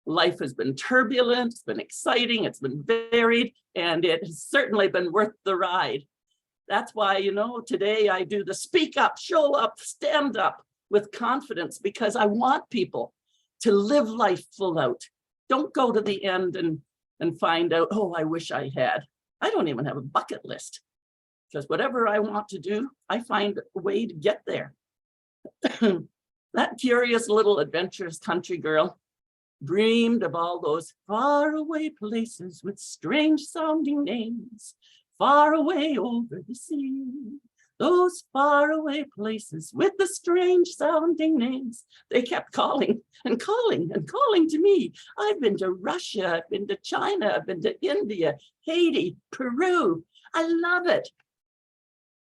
Life has been turbulent, it's been exciting, it's been varied, and it has certainly been worth the ride. That's why, you know, today I do the speak up, show up, stand up with confidence, because I want people to live life full out. Don't go to the end and find out, oh, I wish I had. I don't even have a bucket list. Because whatever I want to do, I find a way to get there. That curious little adventurous country girl dreamed of all those faraway places with strange sounding names, far away over the sea. Those faraway places with the strange sounding names. They kept calling and calling and calling to me. I've been to Russia, I've been to China, I've been to India, Haiti, Peru. I love it.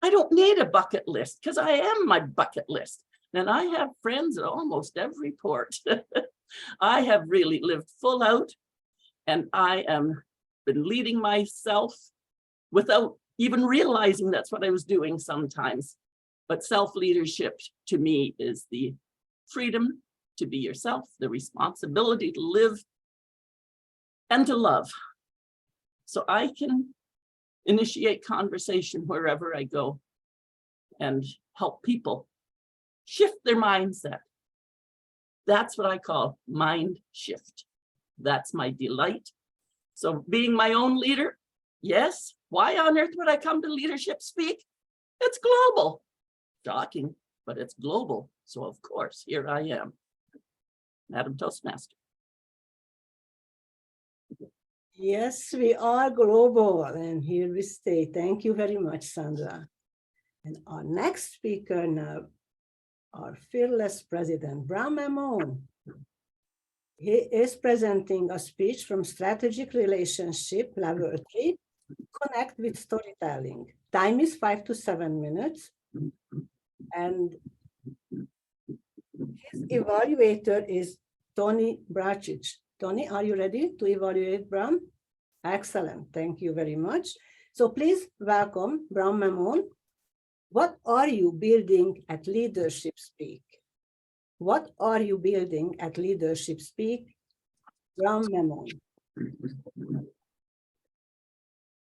I don't need a bucket list because I am my bucket list. And I have friends at almost every port. I have really lived full out, and I am been leading myself without even realizing that's what I was doing sometimes. But self-leadership to me is the freedom to be yourself, the responsibility to live and to love. So I can initiate conversation wherever I go and help people shift their mindset. That's what I call mind shift. That's my delight. So being my own leader, yes. Why on earth would I come to Leadership Speak? It's global. Shocking, but it's global. So of course, here I am, Madam Toastmaster. Yes, we are global, and here we stay. Thank you very much, Sandra. And our next speaker now, our fearless president, Brahm Memone. He is presenting a speech from Strategic Relationship Level 3, Connect with Storytelling. Time is 5 to 7 minutes. And his evaluator is Tony Bracic. Tony, are you ready to evaluate Brahm? Excellent, thank you very much. So please welcome Brahm Memone. What are you building at Leadership Speak? What are you building at Leadership Speak? Brahm Memone.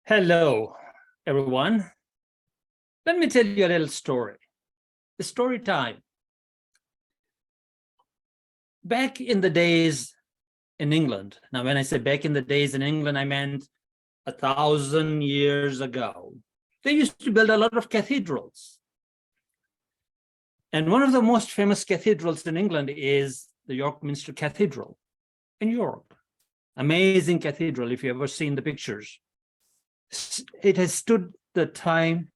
Hello, everyone. Let me tell you a little story. The story time. Back in the days in England, now when I say back in the days in England, I meant 1,000 years ago. They used to build a lot of cathedrals. And one of the most famous cathedrals in England is the York Minster Cathedral in York. Amazing cathedral, if you've ever seen the pictures. It has stood the time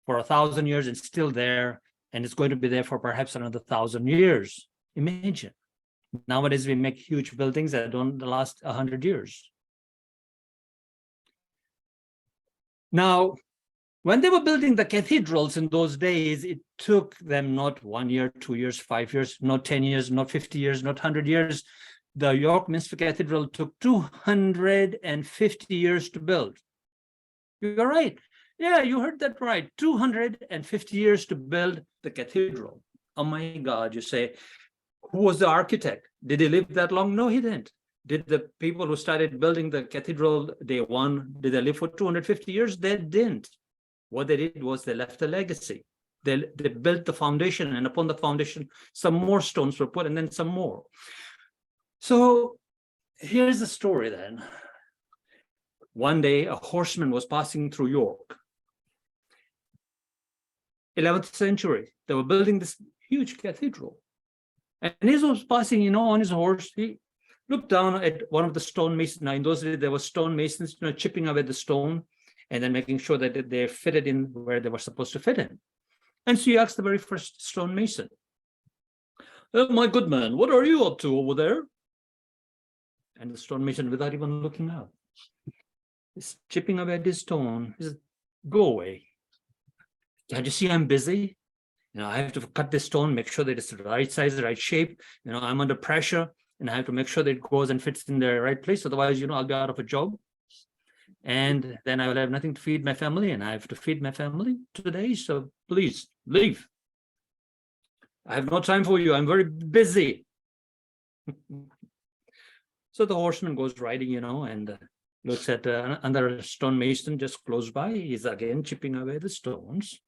for 1,000 years and still there, and it's going to be there for perhaps another 1,000 years. Imagine. Nowadays, we make huge buildings that don't last 100 years. Now, when they were building the cathedrals in those days, it took them not 1 year, 2 years, 5 years, not 10 years, not 50 years, not 100 years. The York Minster Cathedral took 250 years to build. You're right. Yeah, you heard that right. 250 years to build the cathedral. Oh my God, you say, who was the architect? Did he live that long? No, he didn't. Did the people who started building the cathedral day one, did they live for 250 years? They didn't. What they did was they left a legacy. They built the foundation, and upon the foundation, some more stones were put, and then some more. So here's the story then. One day, a horseman was passing through York. 11th century, they were building this huge cathedral. And he was passing, on his horse. He looked down at one of the stonemasons. Now, in those days, there were stonemasons, chipping away the stone and then making sure that they fitted in where they were supposed to fit in. And so he asked the very first stonemason, my good man, what are you up to over there? And the stonemason, without even looking up, is chipping away at his stone. He said, go away. Can't you see I'm busy? I have to cut this stone, make sure that it's the right size, the right shape. I'm under pressure, and I have to make sure that it goes and fits in the right place. Otherwise, I'll be out of a job. And then I will have nothing to feed my family, and I have to feed my family today. So please leave. I have no time for you. I'm very busy. So the horseman goes riding, and looks at another stonemason just close by. He's again chipping away the stones.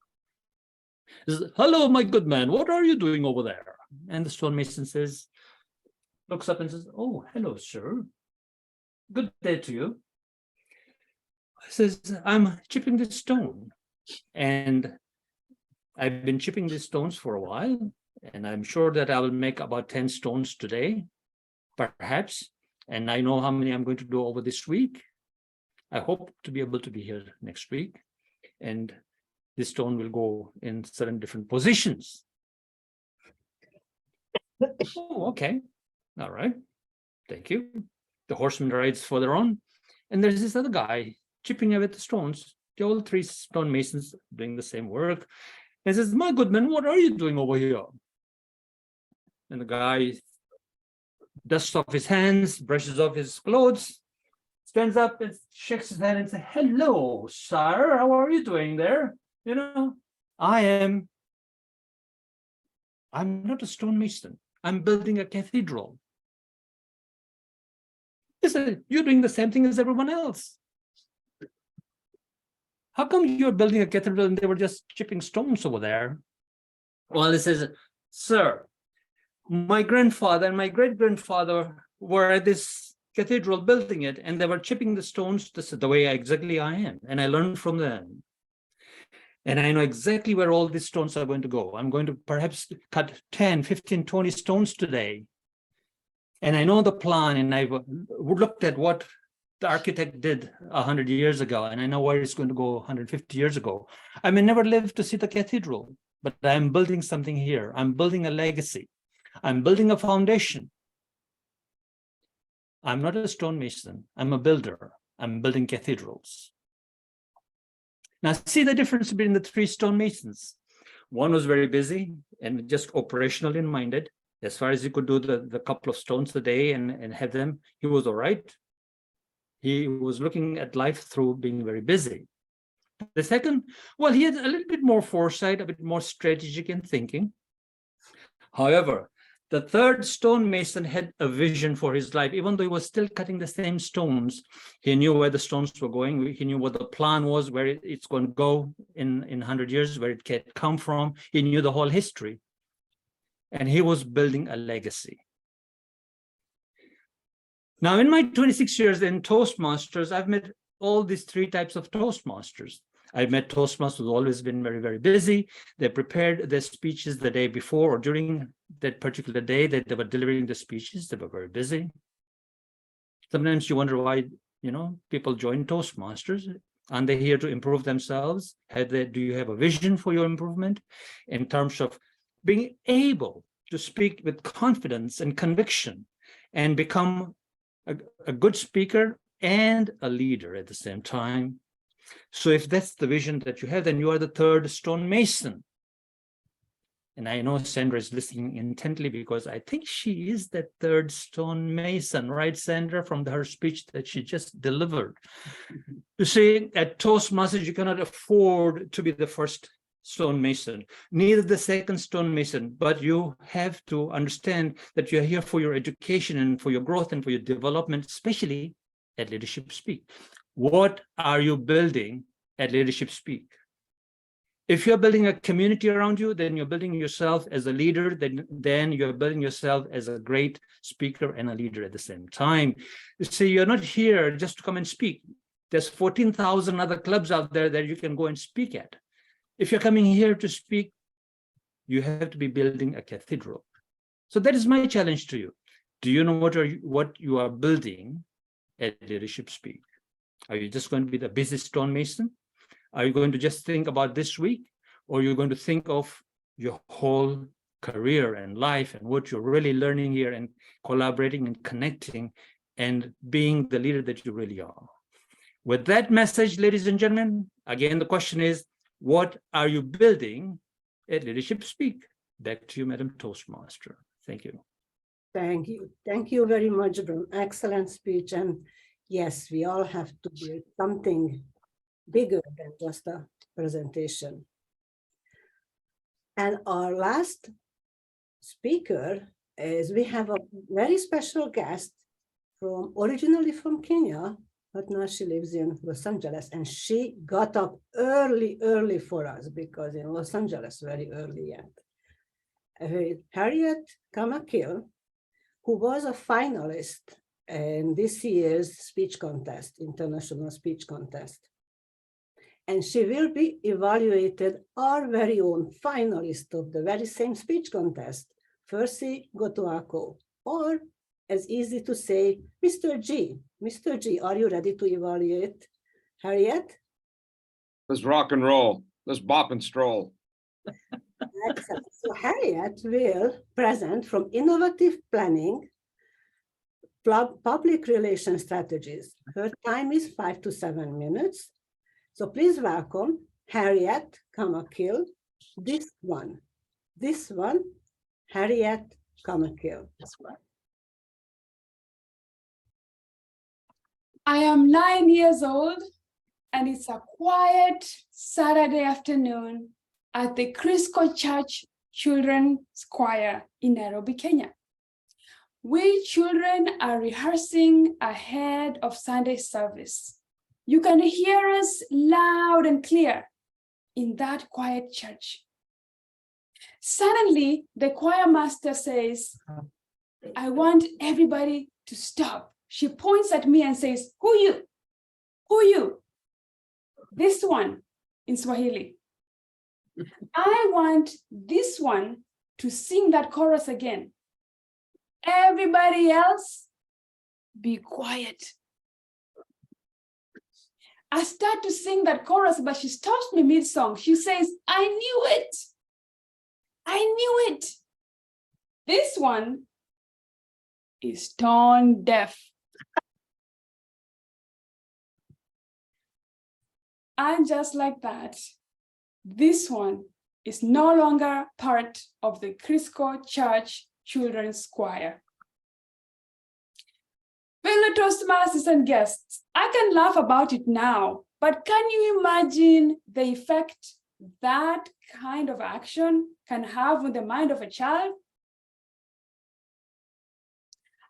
He says, hello, my good man, what are you doing over there? And the stonemason looks up and says, oh, hello, sir. Good day to you. He says, I'm chipping this stone. And I've been chipping these stones for a while, and I'm sure that I will make about 10 stones today, perhaps. And I know how many I'm going to do over this week. I hope to be able to be here next week, and this stone will go in certain different positions. Oh, okay. All right. Thank you. The horseman rides further on, and there's this other guy chipping away at the stones. The all three stonemasons doing the same work. And says, "My good man, what are you doing over here?" And the guy dusts off his hands, brushes off his clothes, stands up and shakes his hand and says, "Hello, sir. How are you doing there? You know, I'm not a stonemason. I'm building a cathedral." He said, "You're doing the same thing as everyone else. How come you're building a cathedral and they were just chipping stones over there?" Well, he says, "Sir, my grandfather and my great-grandfather were at this cathedral building it, and they were chipping the stones the way exactly I am. And I learned from them. And I know exactly where all these stones are going to go. I'm going to perhaps cut 10, 15, 20 stones today. And I know the plan, and I've looked at what the architect did 100 years ago, and I know where it's going to go 150 years ago. I may never live to see the cathedral, but I'm building something here. I'm building a legacy. I'm building a foundation. I'm not a stonemason. I'm a builder. I'm building cathedrals." Now, see the difference between the three stonemasons. One was very busy and just operationally minded. As far as he could do the couple of stones a day and have them, he was all right. He was looking at life through being very busy. The second, well, he had a little bit more foresight, a bit more strategic in thinking. However, the third stonemason had a vision for his life. Even though he was still cutting the same stones, he knew where the stones were going. He knew what the plan was, where it's going to go in 100 years, where it can come from. He knew the whole history. And he was building a legacy. Now, in my 26 years in Toastmasters, I've met all these three types of Toastmasters. I've met Toastmasters who've always been very, very busy. They prepared their speeches the day before or during that particular day that they were delivering the speeches. They were very busy. Sometimes you wonder why, people join Toastmasters. Aren't they here to improve themselves? Do you have a vision for your improvement in terms of being able to speak with confidence and conviction and become a good speaker and a leader at the same time? So if that's the vision that you have, then you are the third stonemason. And I know Sandra is listening intently because I think she is the third stonemason, right, Sandra, from her speech that she just delivered. You see, at Toastmasters, you cannot afford to be the first stonemason, neither the second stonemason, but you have to understand that you're here for your education and for your growth and for your development, especially at Leadership Speak. What are you building at Leadership Speak? If you're building a community around you, then you're building yourself as a leader, then you're building yourself as a great speaker and a leader at the same time. You see, you're not here just to come and speak. There's 14,000 other clubs out there that you can go and speak at. If you're coming here to speak, you have to be building a cathedral. So that is my challenge to you. Do you know what you are building at Leadership Speak? Are you just going to be the busy stonemason? Are you going to just think about this week? Or are you going to think of your whole career and life and what you're really learning here and collaborating and connecting and being the leader that you really are? With that message, ladies and gentlemen, again, the question is, what are you building at Leadership Speak? Back to you, Madam Toastmaster. Thank you. Thank you. Thank you very much, Brahm. Excellent speech. And yes, we all have to build something bigger than just a presentation. And our last speaker is, we have a very special guest originally from Kenya, but now she lives in Los Angeles, and she got up early for us, because in Los Angeles, very early yet. Harriet Kamakil, who was a finalist in this year's speech contest, international speech contest. And she will be evaluated, our very own finalist of the very same speech contest, Percy Gotuako, or as easy to say, Mr. G. Mr. G, are you ready to evaluate Harriet? Let's rock and roll. Let's bop and stroll. Excellent. So Harriet will present from innovative planning, public relations strategies. Her time is 5 to 7 minutes. So please welcome Harriet Kamakil. This one, Harriet Kamakil. I am 9 years old, and it's a quiet Saturday afternoon at the Crisco Church Children's Choir in Nairobi, Kenya. We children are rehearsing ahead of Sunday service. You can hear us loud and clear in that quiet church. Suddenly, the choir master says, I want everybody to stop. She points at me and says, who you? Who you? This one in Swahili. I want this one to sing that chorus again. Everybody else, be quiet. I start to sing that chorus, but she stops me mid-song. She says, I knew it. I knew it. This one is tone deaf. And just like that, this one is no longer part of the Crisco Church Children's Choir. Fellow Toastmasters and guests, I can laugh about it now, but can you imagine the effect that kind of action can have on the mind of a child?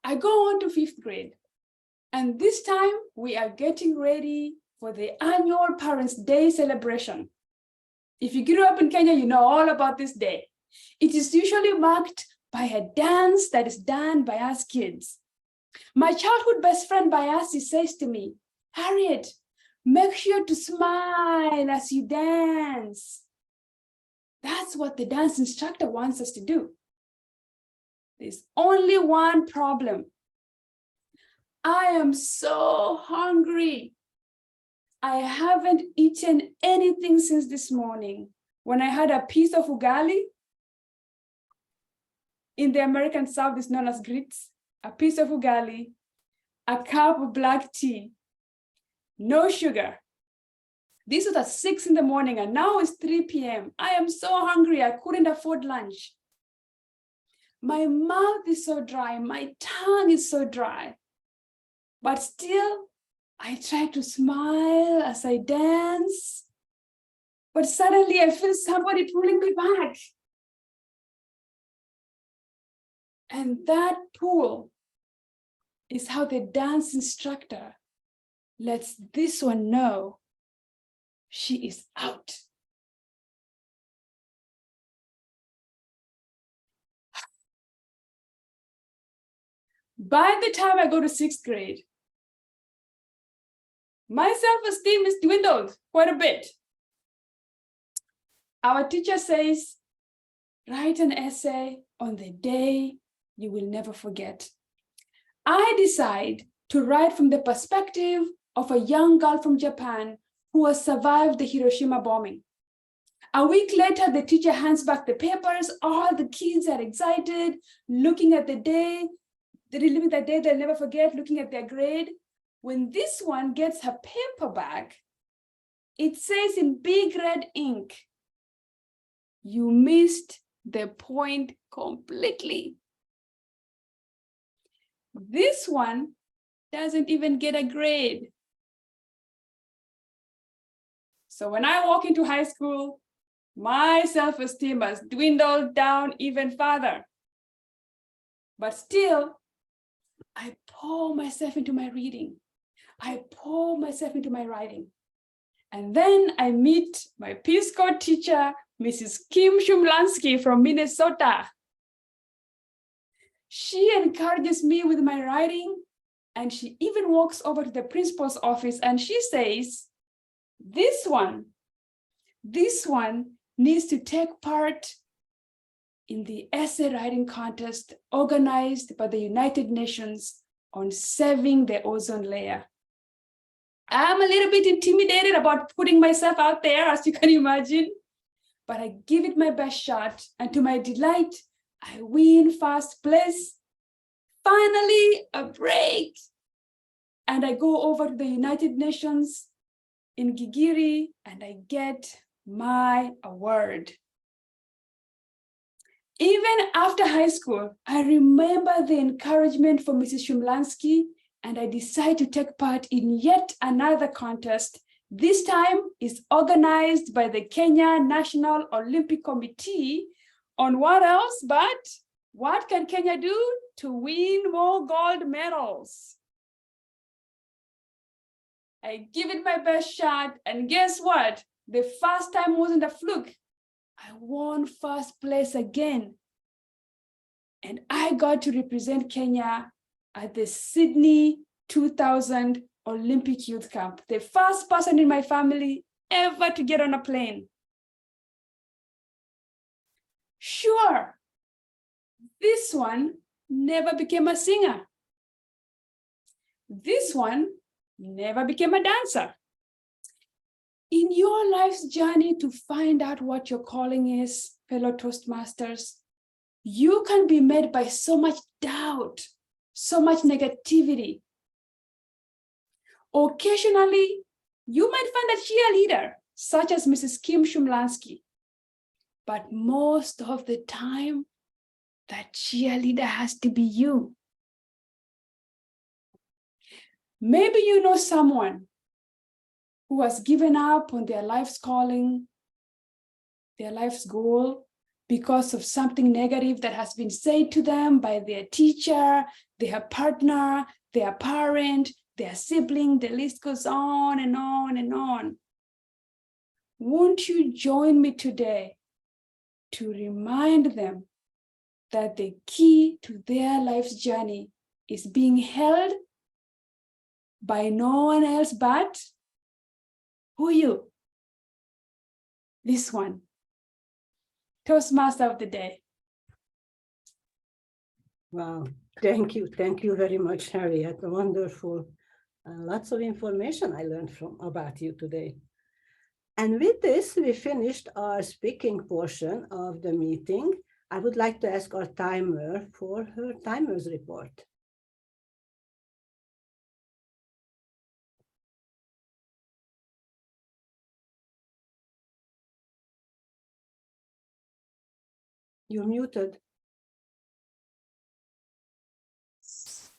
I go on to 5th grade, and this time we are getting ready for the annual Parents' Day celebration. If you grew up in Kenya, you know all about this day. It is usually marked by a dance that is done by us kids. My childhood best friend Bayasi says to me, Harriet, make sure to smile as you dance. That's what the dance instructor wants us to do. There's only one problem. I am so hungry. I haven't eaten anything since this morning when I had a piece of ugali. In the American South, it's known as grits. A piece of ugali, a cup of black tea, no sugar. This was at 6 in the morning and now it's 3 p.m. I am so hungry, I couldn't afford lunch. My mouth is so dry, my tongue is so dry. But still, I try to smile as I dance. But suddenly I feel somebody pulling me back. And that pull is how the dance instructor lets this one know she is out. By the time I go to 6th grade, my self-esteem is dwindled quite a bit. Our teacher says, write an essay on the day you will never forget. I decide to write from the perspective of a young girl from Japan who has survived the Hiroshima bombing. A week later, the teacher hands back the papers. All the kids are excited, looking at the day, reliving the day they'll never forget, looking at their grade. When this one gets her paper back, it says in big red ink, you missed the point completely. This one doesn't even get a grade. So when I walk into high school, my self-esteem has dwindled down even further. But still, I pour myself into my reading. I pour myself into my writing. And then I meet my Peace Corps teacher, Mrs. Kim Shumlansky from Minnesota. She encourages me with my writing, and she even walks over to the principal's office and she says, this one needs to take part in the essay writing contest organized by the United Nations on saving the ozone layer. I'm a little bit intimidated about putting myself out there, as you can imagine, but I give it my best shot. And to my delight, I win first place. Finally, a break. And I go over to the United Nations in Gigiri and I get my award. Even after high school, I remember the encouragement from Mrs. Shumlansky, and I decide to take part in yet another contest. This time is organized by the Kenya National Olympic Committee on what else but what can Kenya do to win more gold medals? I give it my best shot, and guess what? The first time wasn't a fluke. I won first place again. And I got to represent Kenya at the Sydney 2000 Olympic Youth Camp, the first person in my family ever to get on a plane. Sure, this one never became a singer. This one never became a dancer. In your life's journey to find out what your calling is, fellow Toastmasters, you can be met by so much doubt, so much negativity. Occasionally, you might find a cheerleader, such as Mrs. Kim Shumlansky. But most of the time, that cheerleader has to be you. Maybe you know someone who has given up on their life's calling, their life's goal, because of something negative that has been said to them by their teacher, their partner, their parent, their sibling, the list goes on and on and on. Won't you join me today to remind them that the key to their life's journey is being held by no one else but who you? This one. Toastmaster of the day. Wow, thank you. Thank you very much, Harriet. Wonderful. Lots of information I learned about you today. And with this, we finished our speaking portion of the meeting. I would like to ask our timer for her timer's report. You're muted.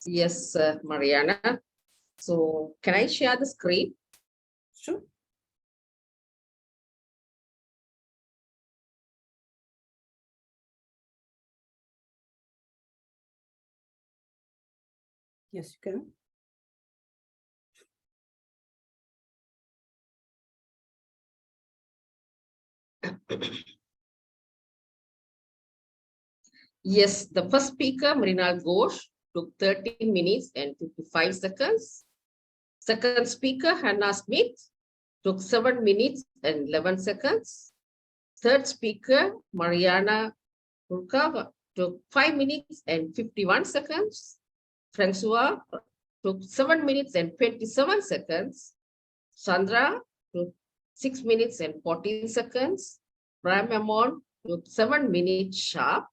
Yes, Marianna. So can I share the screen? Sure. Yes, you can. Yes, the first speaker, Mrinal Ghosh, took 13 minutes and 55 seconds. Second speaker, Hannah Schmidt, took 7 minutes and 11 seconds. Third speaker, Marianna Burka, took 5 minutes and 51 seconds. Francoise took 7 minutes and 27 seconds. Sandra took 6 minutes and 14 seconds. Brahm took 7 minutes sharp.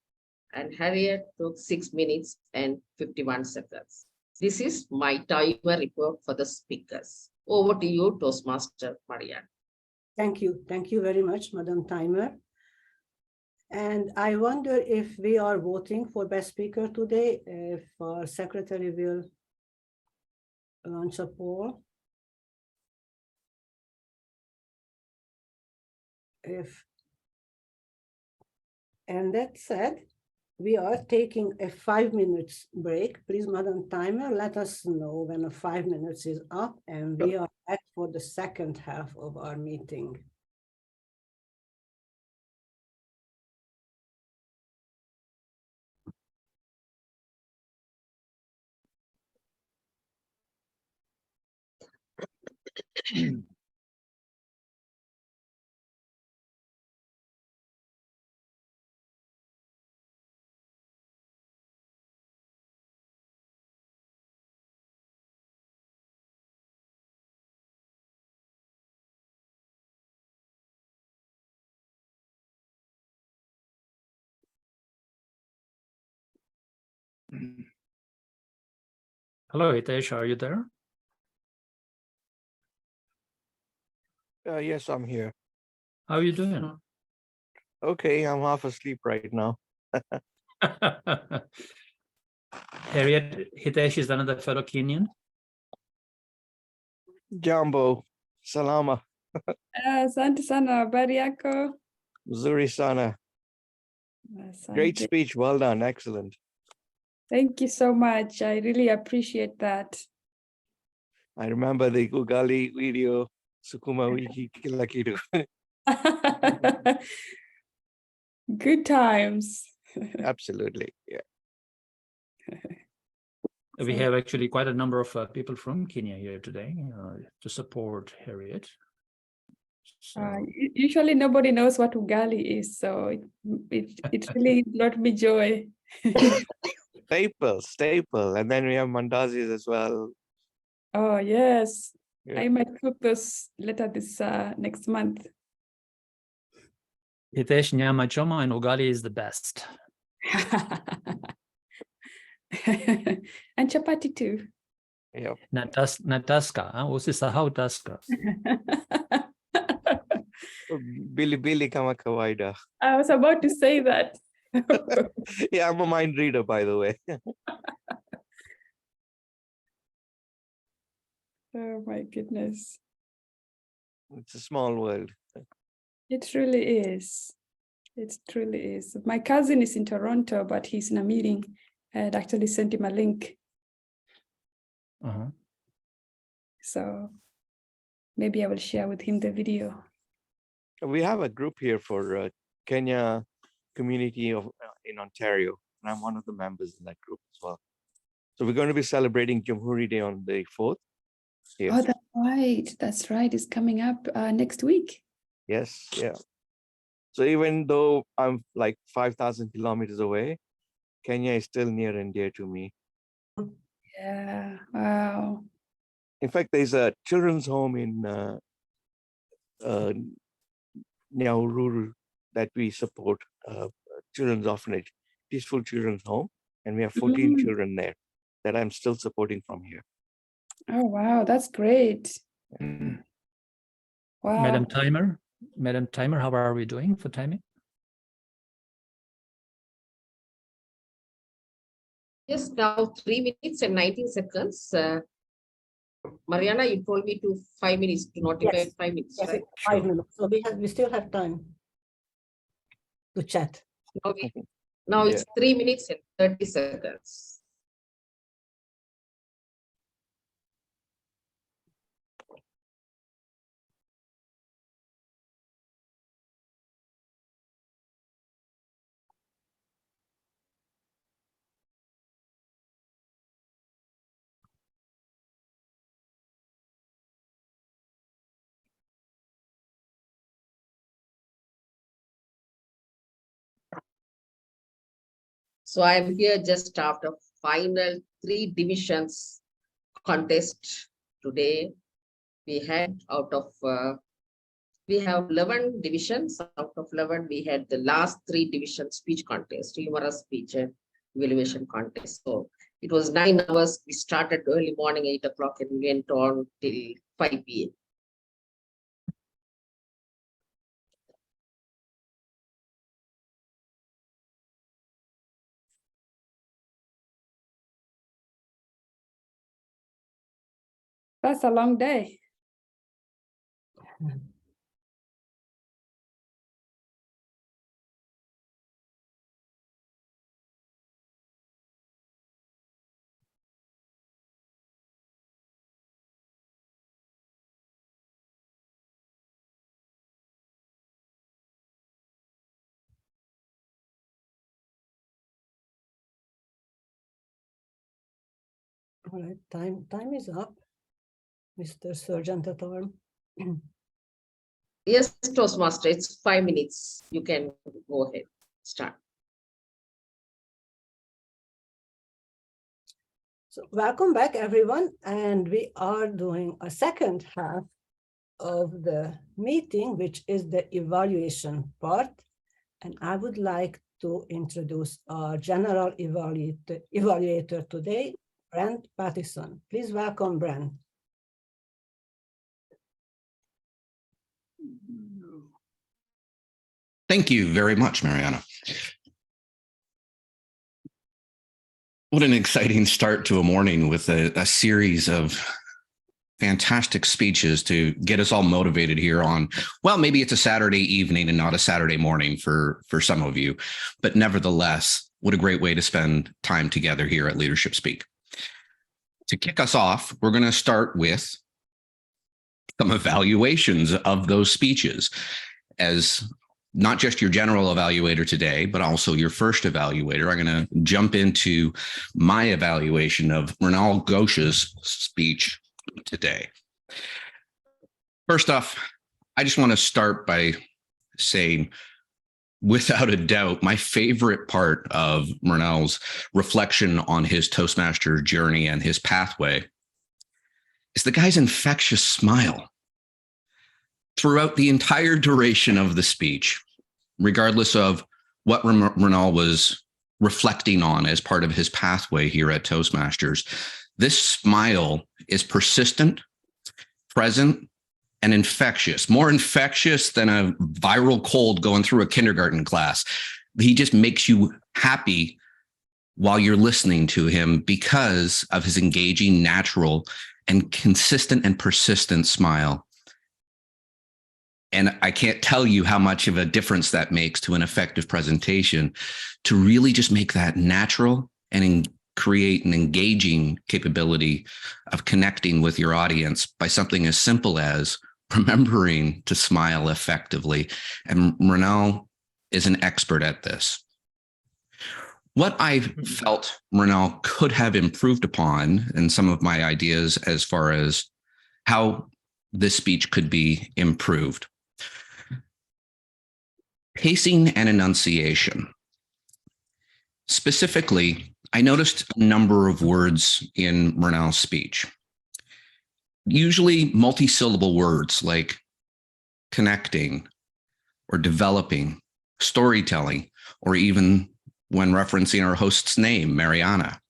And Harriet took 6 minutes and 51 seconds. This is my timer report for the speakers. Over to you, Toastmaster Marianna. Thank you. Thank you very much, Madam Timer. And I wonder if we are voting for best speaker today, if our secretary will launch a poll. And that said, we are taking a 5 minutes break. Please, Madam Timer, let us know when the 5 minutes is up, and we are back for the second half of our meeting. Hello, Hitesh, are you there? Yes, I'm here. How are you doing? Okay, I'm half asleep right now. Harriet, Hitesh is another fellow Kenyan. Jambo, salama, Asante sana, habari yako? zuri sana. Great Asante. speech, well done, excellent. Thank you so much. I really appreciate that. I remember the Ugali video, Sukuma wiki kila kitu. Good times. Absolutely, yeah. We have actually quite a number of people from Kenya here today to support Harriet. So, Usually nobody knows what ugali is, so it really brought me joy. Staple. And then we have mandazis as well. Oh, yes. Yeah. I might cook those later this next month. Hitesh, nyama choma and ugali is the best. And chapati too. Yeah. Nataska, usisahau taska. Billy kama kawaida. I was about to say that. Yeah, I'm a mind reader, by the way. Oh my goodness. It's a small world. It really is. It truly is. My cousin is in Toronto, but he's in a meeting. I had actually sent him a link. So maybe I will share with him the video. We have a group here for Kenya community of in Ontario, and I'm one of the members in that group as well. So we're going to be celebrating Jamhuri Day on the 4th. Here. Oh, that's right. That's right. It's coming up next week. Yes, yeah. So even though I'm like 5,000 kilometers away, Kenya is still near and dear to me. Yeah, wow. In fact, there's a children's home in Nyahururu that we support, children's orphanage, peaceful children's home. And we have 14 children there that I'm still supporting from here. Oh, wow. That's great. Wow. Madam Timer, how are we doing for timing? Yes, now 3 minutes and 19 seconds. Marianna, you told me to 5 minutes to notify. Yes. 5 minutes, Yes, right? 5 minutes. So we still have time to chat. Okay. Now it's 3 minutes and 30 seconds. So I'm here just after final 3 divisions contest today. We had out of, we have 11 divisions. Out of 11, we had the last 3 division speech contest, humorous speech and evaluation contest. So it was 9 hours. We started early morning, 8 o'clock, and we went on till 5 p.m. That's a long day. All right, time is up, Mr. Sergeant at Arm. Yes, Toastmaster, it's 5 minutes. You can go ahead, start. So welcome back, everyone. And we are doing a second half of the meeting, which is the evaluation part. And I would like to introduce our general evaluator today, Brent Pattison. Please welcome Brent. Thank you very much, Marianna. What an exciting start to a morning with a series of fantastic speeches to get us all motivated here on, well, maybe it's a Saturday evening and not a Saturday morning for some of you, but nevertheless, what a great way to spend time together here at Leadership Speak. To kick us off, we're going to start with some evaluations of those speeches as not just your general evaluator today, but also your first evaluator. I'm going to jump into my evaluation of Mrinal Ghosh's speech today. First off, I just want to start by saying, without a doubt, my favorite part of Mrinal's reflection on his Toastmaster journey and his pathway is the guy's infectious smile. Throughout the entire duration of the speech, regardless of what Mrinal was reflecting on as part of his pathway here at Toastmasters, this smile is persistent, present, and infectious, more infectious than a viral cold going through a kindergarten class. He just makes you happy while you're listening to him because of his engaging, natural, and consistent and persistent smile. And I can't tell you how much of a difference that makes to an effective presentation, to really just make that natural and create an engaging capability of connecting with your audience by something as simple as remembering to smile effectively. And Mrinal is an expert at this. What I felt Mrinal could have improved upon, and some of my ideas as far as how this speech could be improved. Pacing and enunciation. Specifically, I noticed a number of words in Mrinal's speech. Usually multi-syllable words like connecting or developing, storytelling, or even when referencing our host's name, Marianna.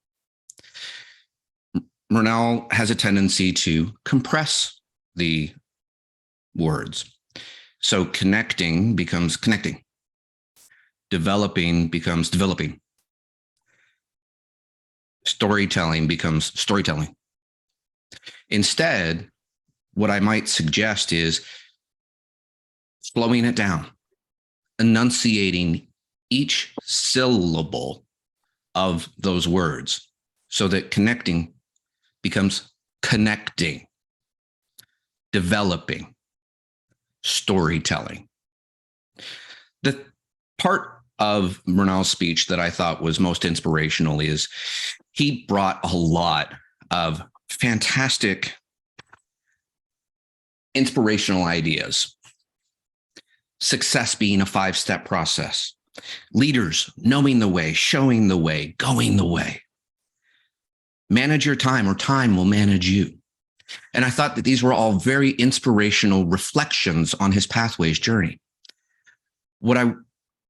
Mrinal has a tendency to compress the words. So connecting becomes connecting. Developing becomes developing. Storytelling becomes storytelling. Instead, what I might suggest is slowing it down, enunciating each syllable of those words so that connecting becomes connecting, developing, storytelling. The part of Mrinal's speech that I thought was most inspirational is he brought a lot of fantastic inspirational ideas. Success being a 5-step process. Leaders knowing the way, showing the way, going the way. Manage your time or time will manage you. And I thought that these were all very inspirational reflections on his pathways journey.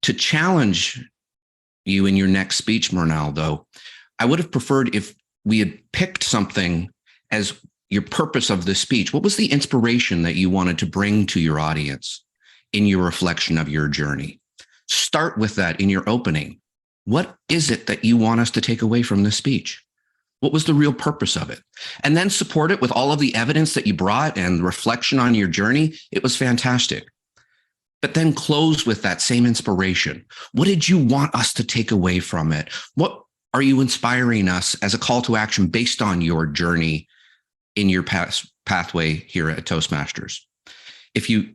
To challenge you in your next speech, Mrinal, though, I would have preferred if we had picked something as your purpose of this speech. What was the inspiration that you wanted to bring to your audience in your reflection of your journey? Start with that in your opening. What is it that you want us to take away from this speech? What was the real purpose of it? And then support it with all of the evidence that you brought and reflection on your journey. It was fantastic. But then close with that same inspiration. What did you want us to take away from it? What are you inspiring us as a call to action based on your journey in your pathway here at Toastmasters? If you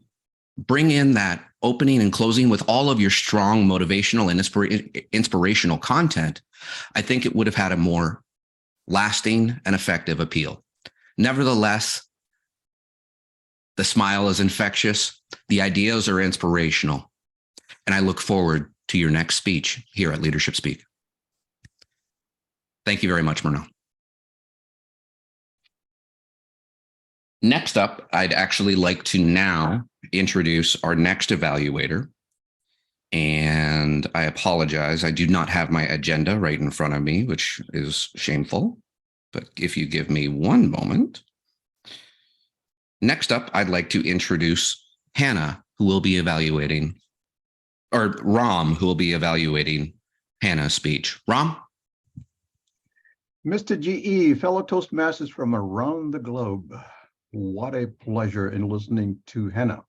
bring in that opening and closing with all of your strong motivational and inspirational content, I think it would have had a more lasting and effective appeal. Nevertheless, the smile is infectious. The ideas are inspirational. And I look forward to your next speech here at Leadership Speak. Thank you very much, Mrinal. Next up, I'd actually like to now introduce our next evaluator. And I apologize. I do not have my agenda right in front of me, which is shameful. But if you give me one moment. Next up, I'd like to introduce Hannah, who will be evaluating, or Ram, who will be evaluating Hannah's speech. Ram? Mr. GE, fellow Toastmasters from around the globe. What a pleasure in listening to Hannah.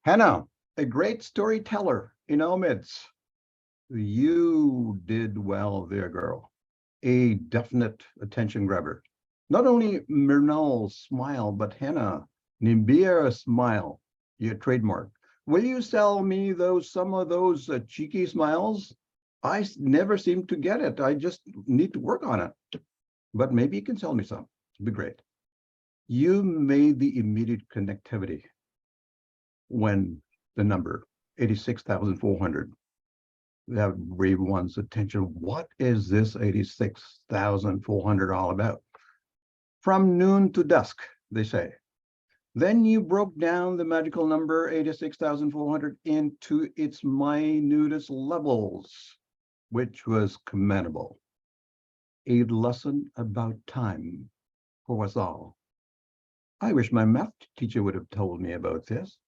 Hannah, a great storyteller in our midst. You did well there, girl. A definite attention grabber. Not only Mrinal's smile, but Hannah, Nimbira's smile, your trademark. Will you sell me some of those cheeky smiles? I never seem to get it. I just need to work on it. But maybe you can sell me some. It'd be great. You made the immediate connectivity when the number 86,400, that brave one's attention. What is this 86,400 all about? From noon to dusk, they say. Then you broke down the magical number 86,400 into its minutest levels, which was commendable. A lesson about time for us all. I wish my math teacher would have told me about this.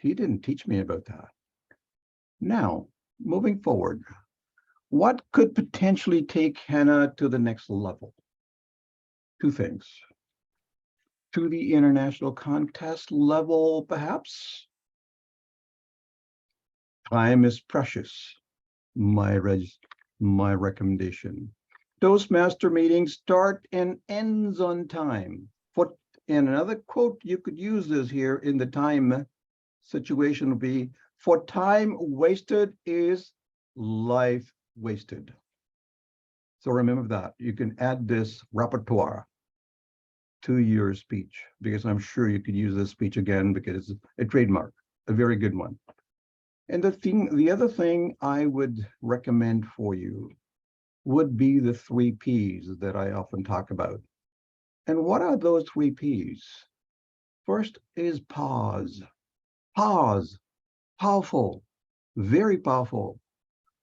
He didn't teach me about that. Now, moving forward, what could potentially take Hannah to the next level? Two things. To the international contest level, perhaps? Time is precious. My recommendation. Toastmaster meetings start and ends on time. And another quote you could use this here in the time situation would be, for time wasted is life wasted. So remember that. You can add this repertoire to your speech, because I'm sure you could use this speech again because it's a trademark, a very good one. And the other thing I would recommend for you would be the 3 Ps that I often talk about. And what are those 3 Ps? First is pause. Pause. Powerful. Very powerful.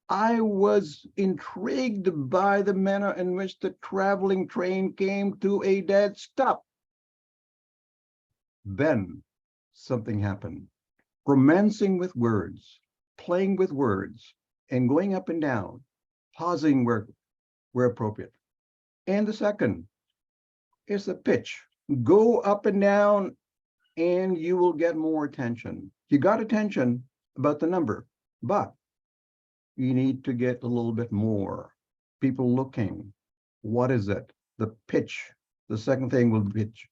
I was intrigued by the manner in which the traveling train came to a dead stop. Then something happened. Romancing with words, playing with words, and going up and down, pausing where appropriate. And the second is the pitch. Go up and down and you will get more attention. You got attention about the number, but you need to get a little bit more. People looking. What is it? The pitch. The second thing will be pitch.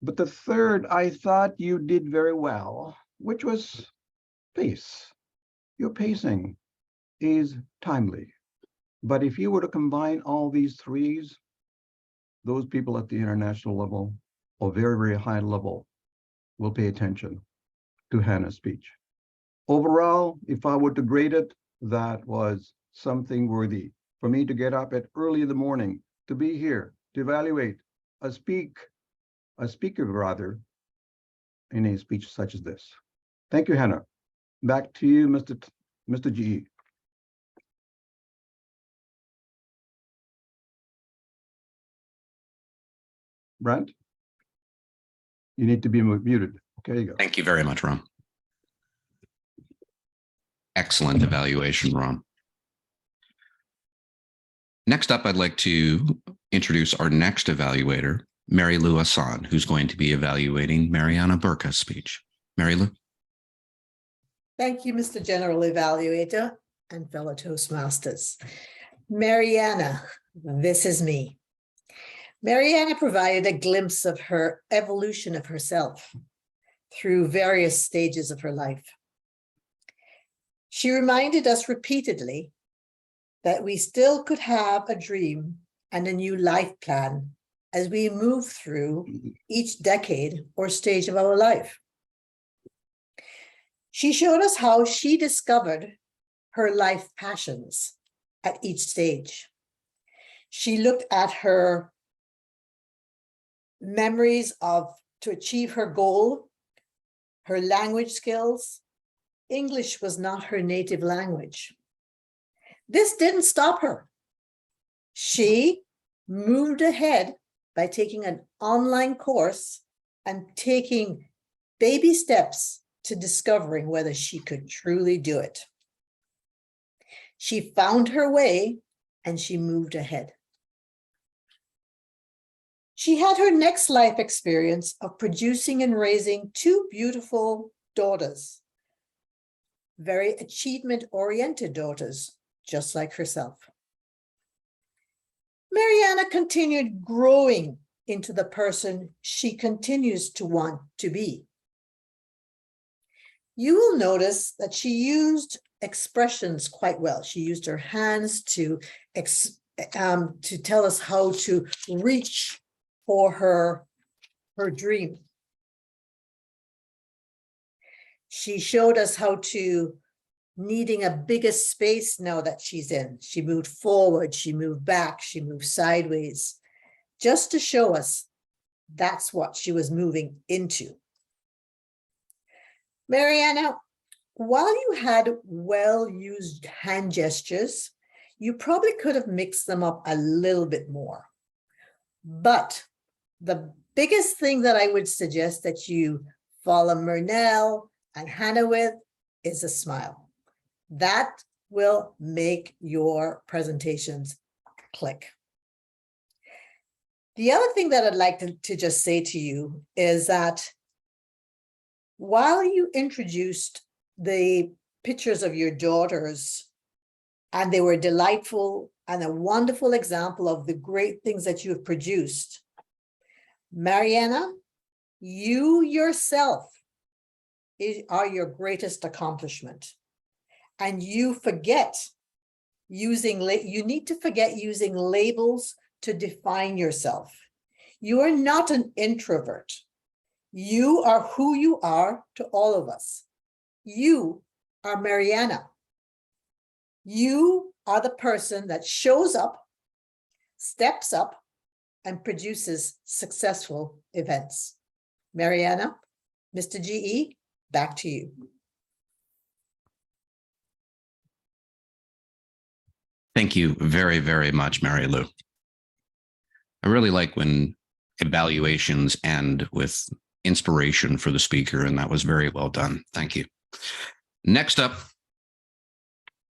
But the third, I thought you did very well, which was pace. Your pacing is timely. But if you were to combine all these threes, those people at the international level or very, very high level will pay attention to Hannah's speech. Overall, if I were to grade it, that was something worthy for me to get up at early in the morning, to be here, to evaluate a speaker rather, in a speech such as this. Thank you, Hannah. Back to you, Mr. GE. Brent, you need to be muted. Okay, you go. Thank you very much, Ram. Excellent evaluation, Ram. Next up, I'd like to introduce our next evaluator, Mary Lou Hassan, who's going to be evaluating Marianna Burka's speech. Mary Lou. Thank you, Mr. General Evaluator and fellow Toastmasters. Marianna, this is me. Marianna provided a glimpse of her evolution of herself through various stages of her life. She reminded us repeatedly that we still could have a dream and a new life plan as we move through each decade or stage of our life. She showed us how she discovered her life passions at each stage. She looked at her memories to achieve her goal, her language skills, English was not her native language. This didn't stop her. She moved ahead by taking an online course and taking baby steps to discovering whether she could truly do it. She found her way and she moved ahead. She had her next life experience of producing and raising two beautiful daughters, very achievement-oriented daughters, just like herself. Marianna continued growing into the person she continues to want to be. You will notice that she used expressions quite well. She used her hands to tell us how to reach for her dream. She showed us how to needing a bigger space now that she's in. She moved forward, she moved back, she moved sideways, just to show us that's what she was moving into. Marianna, while you had well-used hand gestures, you probably could have mixed them up a little bit more. But the biggest thing that I would suggest that you follow Mrinal and Hannah with is a smile. That will make your presentations click. The other thing that I'd like to just say to you is that while you introduced the pictures of your daughters, and they were delightful and a wonderful example of the great things that you have produced, Marianna, you yourself are your greatest accomplishment. And you need to forget using labels to define yourself. You are not an introvert. You are who you are to all of us. You are Marianna. You are the person that shows up, steps up, and produces successful events. Marianna, Mr. GE, back to you. Thank you very, very much, Mary Lou. I really like when evaluations end with inspiration for the speaker, and that was very well done. Thank you. Next up,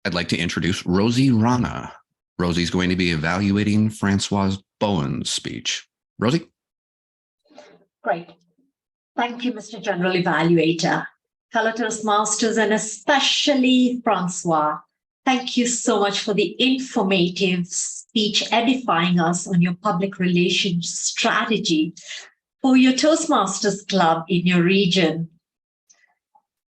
I'd like to introduce Rosie Rana. Rosie's going to be evaluating Francoise Bowen's speech. Rosie? Great. Thank you, Mr. General Evaluator. Fellow Toastmasters, and especially Francois, thank you so much for the informative speech edifying us on your public relations strategy for your Toastmasters Club in your region.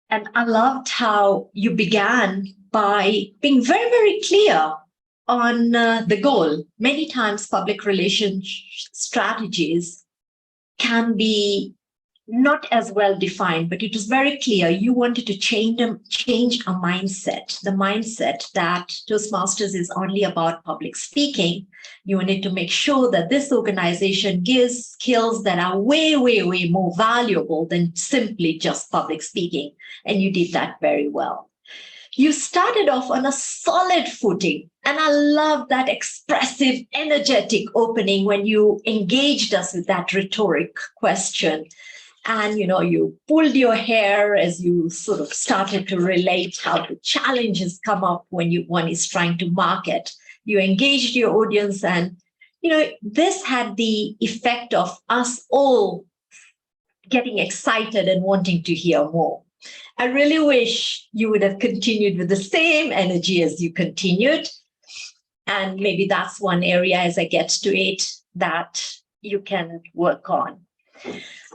And I loved how you began by being very, very clear on the goal. Many times public relations strategies can be not as well defined, but it was very clear you wanted to change a mindset, the mindset that Toastmasters is only about public speaking. You wanted to make sure that this organization gives skills that are way, way, way more valuable than simply just public speaking. And you did that very well. You started off on a solid footing. And I love that expressive, energetic opening when you engaged us with that rhetoric question. And, you pulled your hair as you sort of started to relate how the challenges come up when one is trying to market. You engaged your audience, and, this had the effect of us all getting excited and wanting to hear more. I really wish you would have continued with the same energy as you continued. And maybe that's one area as I get to it that you can work on.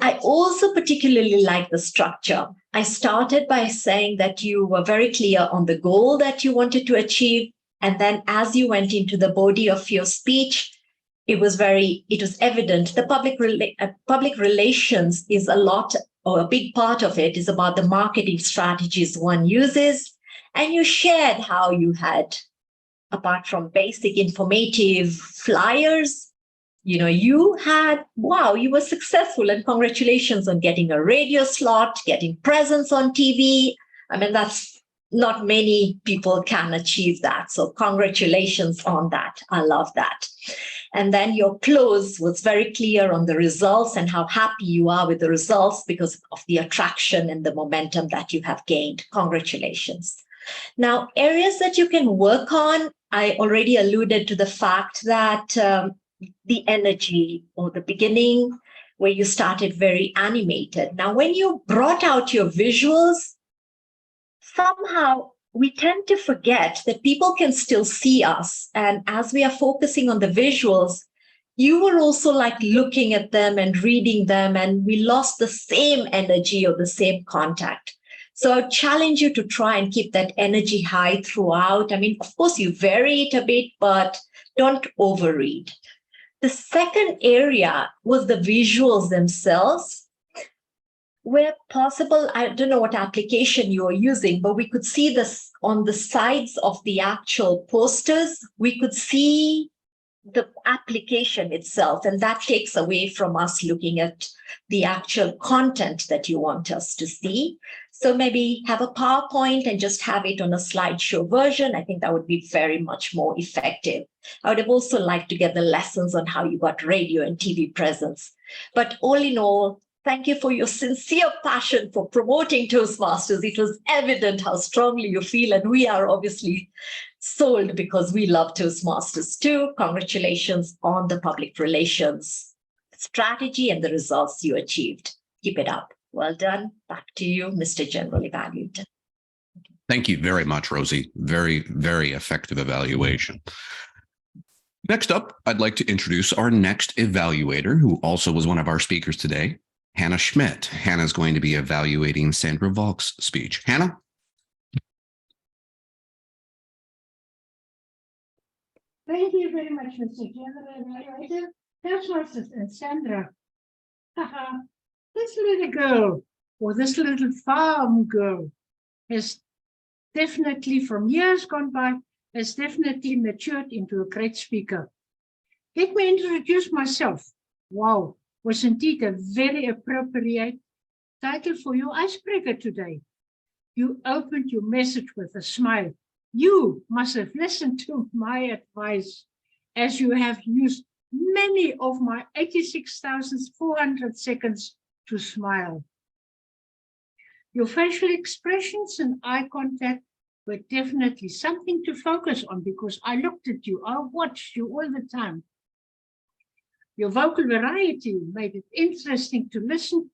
I also particularly like the structure. I started by saying that you were very clear on the goal that you wanted to achieve. And then as you went into the body of your speech, it was evident the public relations is a big part of it is about the marketing strategies one uses. And you shared how you had, apart from basic informative flyers, you were successful, and congratulations on getting a radio slot, getting presence on TV, I mean, that's not many people can achieve that. So congratulations on that. I love that. And then your close was very clear on the results and how happy you are with the results because of the attraction and the momentum that you have gained. Congratulations. Now, areas that you can work on, I already alluded to the fact that the energy or the beginning where you started very animated. Now, when you brought out your visuals, somehow we tend to forget that people can still see us. And as we are focusing on the visuals, you were also like looking at them and reading them, and we lost the same energy or the same contact. So I challenge you to try and keep that energy high throughout. I mean, of course, you vary it a bit, but don't overread. The second area was the visuals themselves. Where possible, I don't know what application you are using, but we could see this on the sides of the actual posters. We could see the application itself, and that takes away from us looking at the actual content that you want us to see. So maybe have a PowerPoint and just have it on a slideshow version. I think that would be very much more effective. I would have also liked to get the lessons on how you got radio and TV presence. But all in all, thank you for your sincere passion for promoting Toastmasters. It was evident how strongly you feel, and we are obviously sold because we love Toastmasters too. Congratulations on the public relations strategy and the results you achieved. Keep it up. Well done. Back to you, Mr. General Evaluator. Thank you very much, Rosie. Very, very effective evaluation. Next up, I'd like to introduce our next evaluator, who also was one of our speakers today, Hannah Schmidt. Hannah is going to be evaluating Sandra Valks' speech. Hannah? Thank you very much, Mr. General Evaluator. Toastmasters and Sandra. This little girl, or this little farm girl, has definitely, from years gone by, has definitely matured into a great speaker. Let me introduce myself. Wow, was indeed a very appropriate title for your icebreaker today. You opened your message with a smile. You must have listened to my advice, as you have used many of my 86,400 seconds to smile. Your facial expressions and eye contact were definitely something to focus on because I looked at you, I watched you all the time. Your vocal variety made it interesting to listen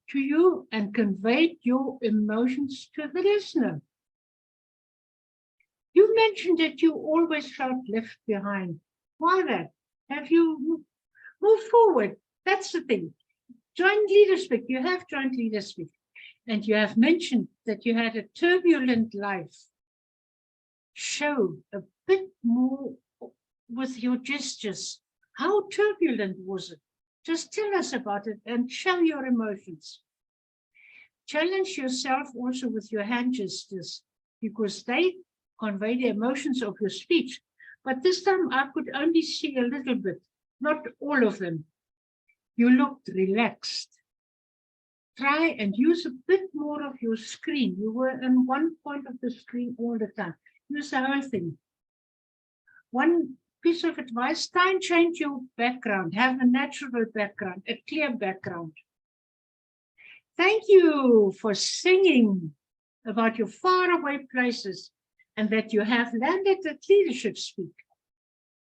to you and conveyed your emotions to the listener. You mentioned that you always felt left behind. Why that? Have you moved forward? That's the thing. Joint leadership, you have joint leadership. And you have mentioned that you had a turbulent life. Show a bit more with your gestures. How turbulent was it? Just tell us about it and show your emotions. Challenge yourself also with your hand gestures because they convey the emotions of your speech. But this time I could only see a little bit, not all of them. You looked relaxed. Try and use a bit more of your screen. You were in one point of the screen all the time. Use the whole thing. One piece of advice, try and change your background. Have a natural background, a clear background. Thank you for singing about your faraway places and that you have landed at leadership speak,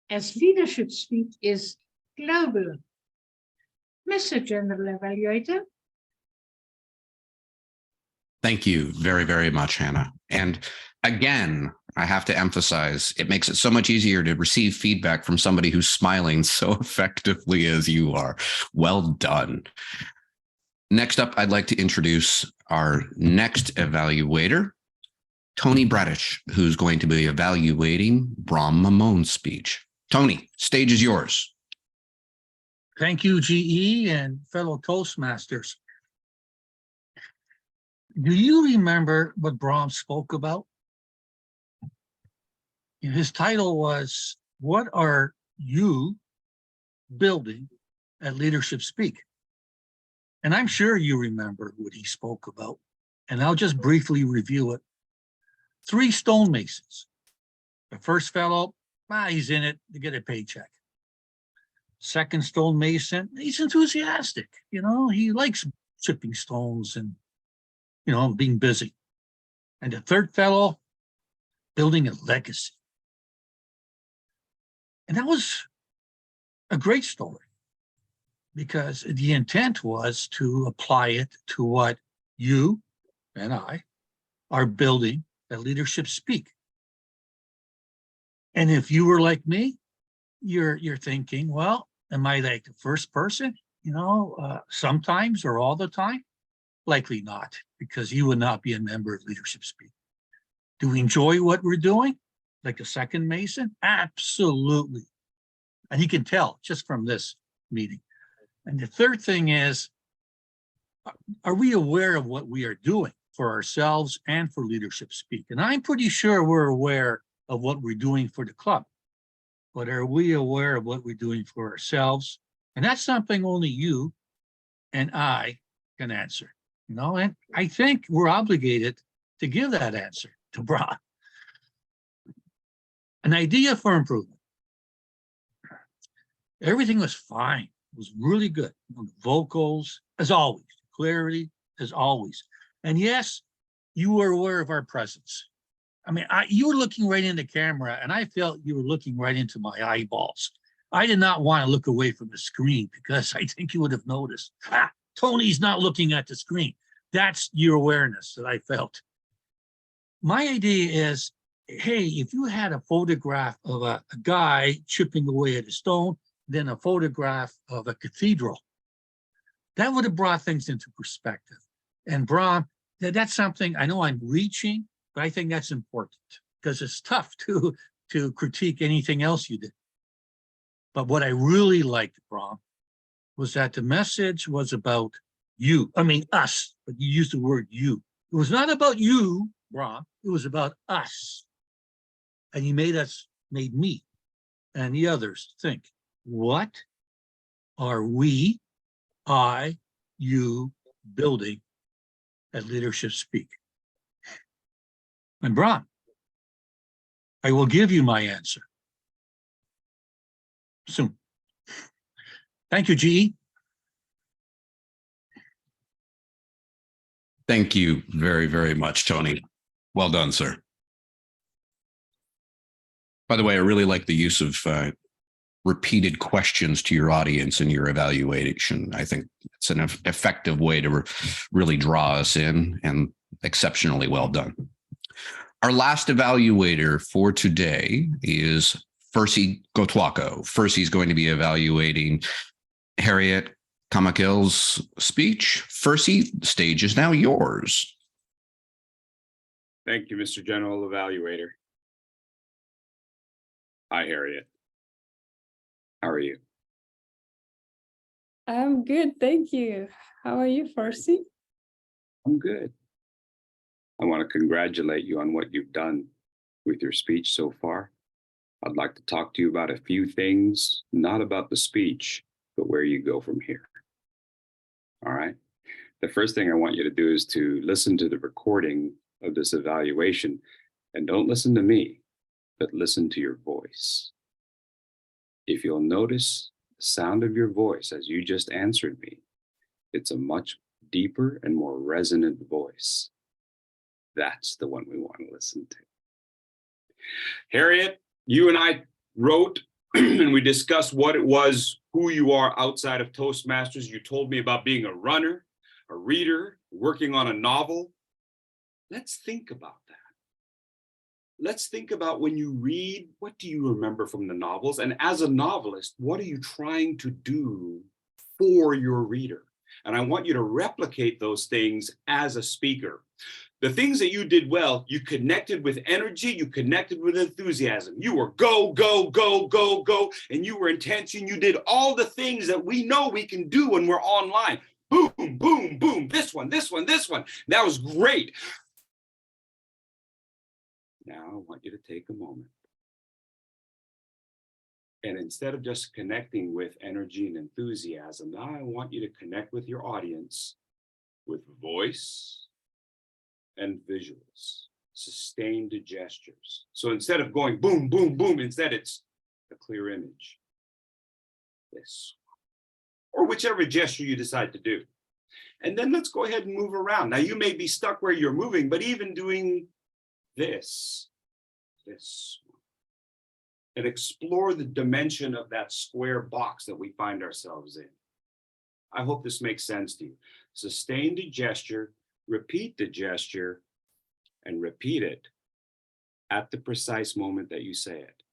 as leadership speak is global. Mr. General Evaluator. Thank you very, very much, Hannah. And again, I have to emphasize, it makes it so much easier to receive feedback from somebody who's smiling so effectively as you are. Well done. Next up, I'd like to introduce our next evaluator, Tony Bradish, who's going to be evaluating Brahm Memone's speech. Tony, stage is yours. Thank you, GE and fellow Toastmasters. Do you remember what Brahm spoke about? His title was, "What are you building at Leadership Speak?" And I'm sure you remember what he spoke about. and I'll just briefly review it. 3 stonemasons. The first fellow, he's in it to get a paycheck. Second stonemason, he's enthusiastic. He likes chipping stones and, being busy. And the third fellow, building a legacy. And that was a great story because the intent was to apply it to what you and I are building at Leadership Speak. And if you were like me, you're thinking, well, am I like the first person, sometimes or all the time? Likely not, because you would not be a member of Leadership Speak. Do we enjoy what we're doing? Like a second Mason? Absolutely. And you can tell just from this meeting. And the third thing is, are we aware of what we are doing for ourselves and for Leadership Speak? And I'm pretty sure we're aware of what we're doing for the club. But are we aware of what we're doing for ourselves? And that's something only you and I can answer. And I think we're obligated to give that answer to Brahm. An idea for improvement. Everything was fine. It was really good. The vocals, as always. Clarity, as always. And yes, you were aware of our presence. You were looking right in the camera, and I felt you were looking right into my eyeballs. I did not want to look away from the screen because I think you would have noticed. Tony's not looking at the screen. That's your awareness that I felt. My idea is, hey, if you had a photograph of a guy chipping away at a stone, then a photograph of a cathedral, that would have brought things into perspective. And Brahm, that's something, I know I'm reaching, but I think that's important because it's tough to critique anything else you did. But what I really liked, Brahm, was that the message was about you. Us, but you used the word you. It was not about you, Brahm. It was about us. And he made me and the others think, what are we, you building at Leadership Speak? And Brahm, I will give you my answer soon. Thank you, GE. Thank you very, very much, Tony. Well done, sir. By the way, I really like the use of repeated questions to your audience in your evaluation. I think it's an effective way to really draw us in, and exceptionally well done. Our last evaluator for today is Fersi Gotwako. Fersi is going to be evaluating Harriet Kamakil's speech. Fersi, the stage is now yours. Thank you, Mr. General Evaluator. Hi, Harriet. How are you? I'm good, thank you. How are you, Fersi? I'm good. I want to congratulate you on what you've done with your speech so far. I'd like to talk to you about a few things, not about the speech, but where you go from here. All right. The first thing I want you to do is to listen to the recording of this evaluation, and don't listen to me, but listen to your voice. If you'll notice the sound of your voice as you just answered me, it's a much deeper and more resonant voice. That's the one we want to listen to. Harriet, you and I wrote and we discussed what it was, who you are outside of Toastmasters. You told me about being a runner, a reader, working on a novel. Let's think about that. Let's think about when you read, what do you remember from the novels? And as a novelist, what are you trying to do for your reader? And I want you to replicate those things as a speaker. The things that you did well, you connected with energy, you connected with enthusiasm. You were go, go, go, go, go, and you were intention. You did all the things that we know we can do when we're online. Boom, boom, boom, this one, this one, this one. That was great. Now I want you to take a moment. And instead of just connecting with energy and enthusiasm, now I want you to connect with your audience with voice, and visuals, sustained gestures. So instead of going boom, boom, boom, instead it's a clear image. This, or whichever gesture you decide to do. And then let's go ahead and move around. Now you may be stuck where you're moving, but even doing this, and explore the dimension of that square box that we find ourselves in. I hope this makes sense to you. Sustain the gesture, repeat the gesture, and repeat it at the precise moment that you say it.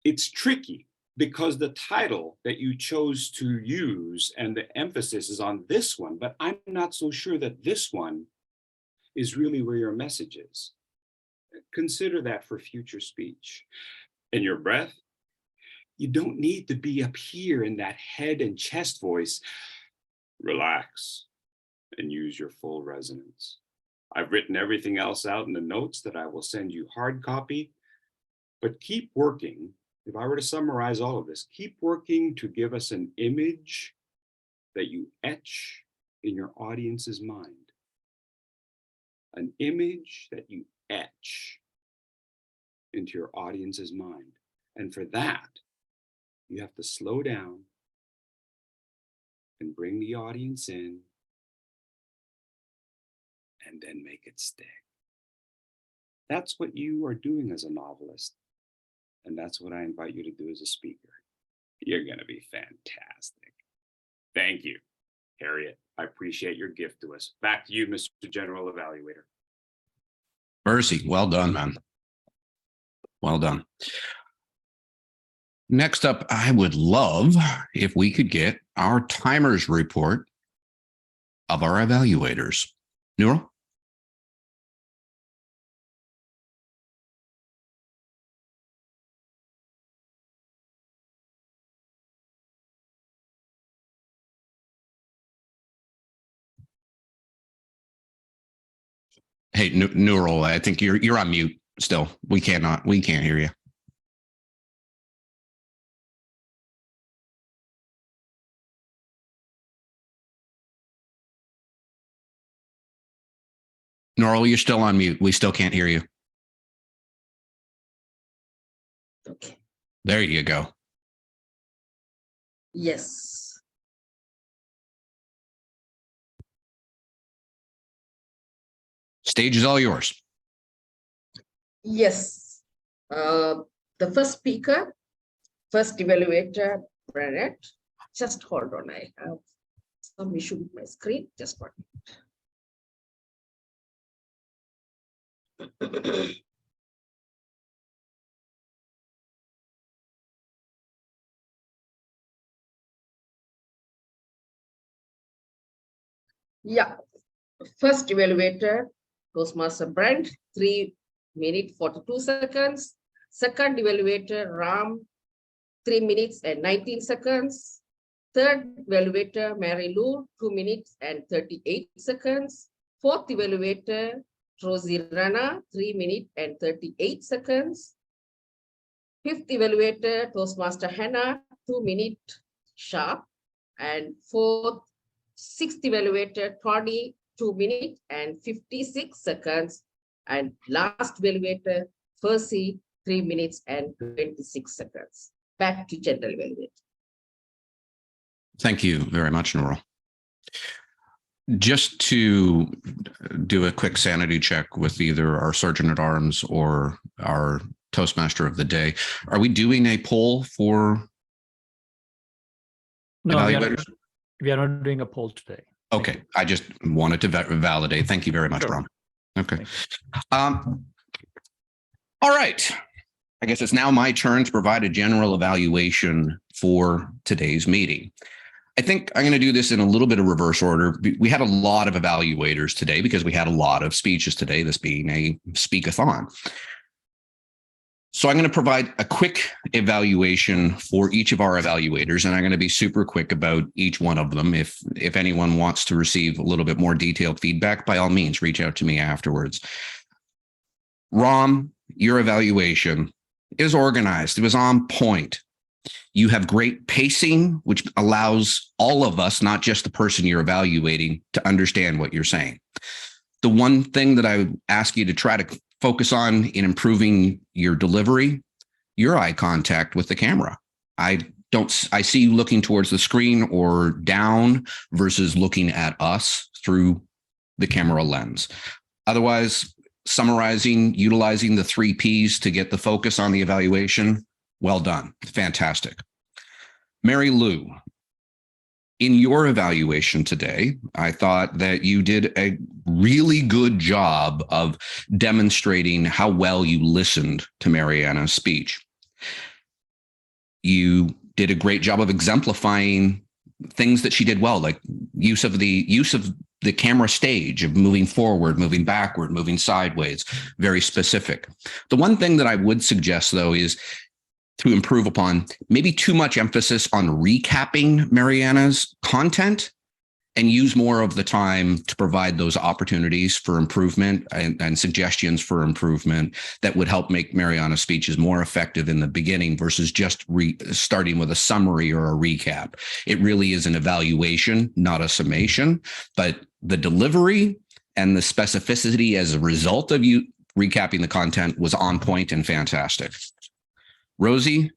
It's tricky because the title that you chose to use and the emphasis is on this one, but I'm not so sure that this one is really where your message is. Consider that for future speech. And your breath, you don't need to be up here in that head and chest voice. Relax and use your full resonance. I've written everything else out in the notes that I will send you hard copy, but keep working. If I were to summarize all of this, keep working to give us an image that you etch in your audience's mind. An image that you etch into your audience's mind. And for that, you have to slow down and bring the audience in and then make it stick. That's what you are doing as a novelist. And that's what I invite you to do as a speaker. You're going to be fantastic. Thank you, Harriet. I appreciate your gift to us. Back to you, Mr. General Evaluator. Mercy, well done, man. Well done. Next up, I would love if we could get our timers report of our evaluators. Neural? Hey, Neural, I think you're on mute still. We can't hear you. Neural, you're still on mute. We still can't hear you. Okay. There you go. Yes. Stage is all yours. Yes. The first speaker, first evaluator, Brahm. Just hold on. I have some issue with my screen. Just 1 minute. Yeah. First evaluator, Toastmaster Brahm, 3 minutes 42 seconds. Second evaluator, Brahm, 3 minutes and 19 seconds. Third evaluator, Mary Lou, 2 minutes and 38 seconds. Fourth evaluator, Marianna, 3 minutes and 38 seconds. Fifth evaluator, Toastmaster Hannah, 2 minutes sharp. And sixth evaluator, Tony, 2 minutes and 56 seconds. And last evaluator, Percy, 3 minutes and 26 seconds. Back to general evaluator. Thank you very much, Neural. Just to do a quick sanity check with either our Sergeant at Arms or our Toastmaster of the day, are we doing a poll for evaluators? We are not doing a poll today. Okay, I just wanted to validate. Thank you very much, Sure. Brahm. Okay. All right. I guess it's now my turn to provide a general evaluation for today's meeting. I think I'm going to do this in a little bit of reverse order. We had a lot of evaluators today because we had a lot of speeches today, this being a speak-a-thon. So I'm going to provide a quick evaluation for each of our evaluators, and I'm going to be super quick about each one of them. If anyone wants to receive a little bit more detailed feedback, by all means, reach out to me afterwards. Rom, your evaluation is organized. It was on point. You have great pacing, which allows all of us, not just the person you're evaluating, to understand what you're saying. The one thing that I would ask you to try to focus on in improving your delivery, your eye contact with the camera. I see you looking towards the screen or down versus looking at us through the camera lens. Otherwise, summarizing, utilizing the 3 Ps to get the focus on the evaluation, well done. Fantastic. Mary Lou, in your evaluation today, I thought that you did a really good job of demonstrating how well you listened to Marianna's speech. You did a great job of exemplifying things that she did well, like use of the camera stage, of moving forward, moving backward, moving sideways, very specific. The one thing that I would suggest, though, is to improve upon maybe too much emphasis on recapping Marianna's content and use more of the time to provide those opportunities for improvement and suggestions for improvement that would help make Marianna's speeches more effective in the beginning versus just starting with a summary or a recap. It really is an evaluation, not a summation, but the delivery and the specificity as a result of you recapping the content was on point and fantastic. Rosie,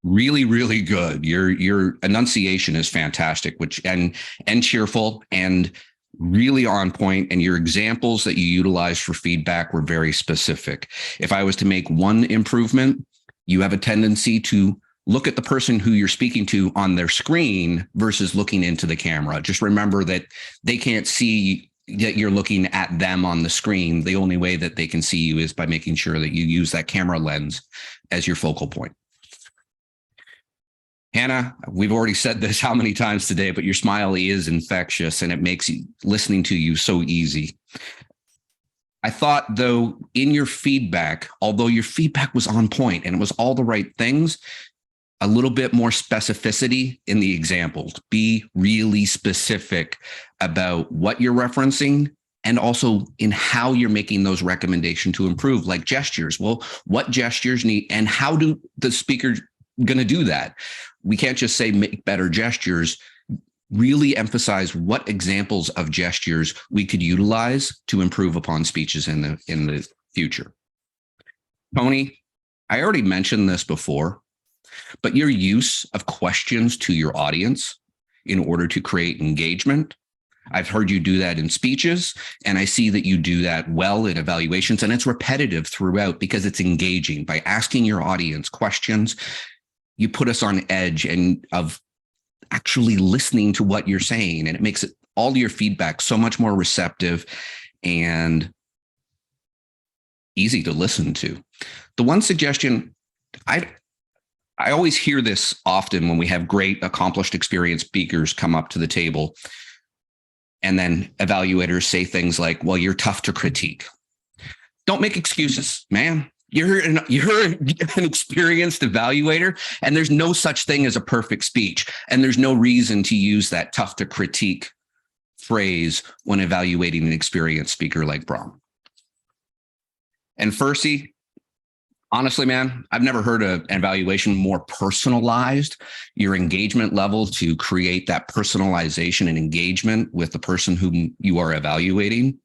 really, really good. Your enunciation is fantastic, and cheerful and really on point. And your examples that you utilized for feedback were very specific. If I was to make one improvement, you have a tendency to look at the person who you're speaking to on their screen versus looking into the camera. Just remember that they can't see that you're looking at them on the screen. The only way that they can see you is by making sure that you use that camera lens as your focal point. Hannah, we've already said this how many times today, but your smile is infectious and it makes listening to you so easy. I thought, though, in your feedback, although your feedback was on point and it was all the right things, a little bit more specificity in the examples. Be really specific about what you're referencing and also in how you're making those recommendations to improve, like gestures. Well, what gestures need and how do the speaker going to do that? We can't just say make better gestures. Really emphasize what examples of gestures we could utilize to improve upon speeches in the future. Tony, I already mentioned this before, but your use of questions to your audience in order to create engagement, I've heard you do that in speeches, and I see that you do that well in evaluations, and it's repetitive throughout because it's engaging. By asking your audience questions, you put us on edge and of actually listening to what you're saying, and it makes it all your feedback so much more receptive and easy to listen to. The one suggestion, I always hear this often when we have great, accomplished, experienced speakers come up to the table, and then evaluators say things like, well, you're tough to critique. Don't make excuses, man. You're an experienced evaluator, and there's no such thing as a perfect speech. And there's no reason to use that tough to critique phrase when evaluating an experienced speaker like Brahm. And Fercy, honestly, man, I've never heard an evaluation more personalized. Your engagement level to create that personalization and engagement with the person whom you are evaluating.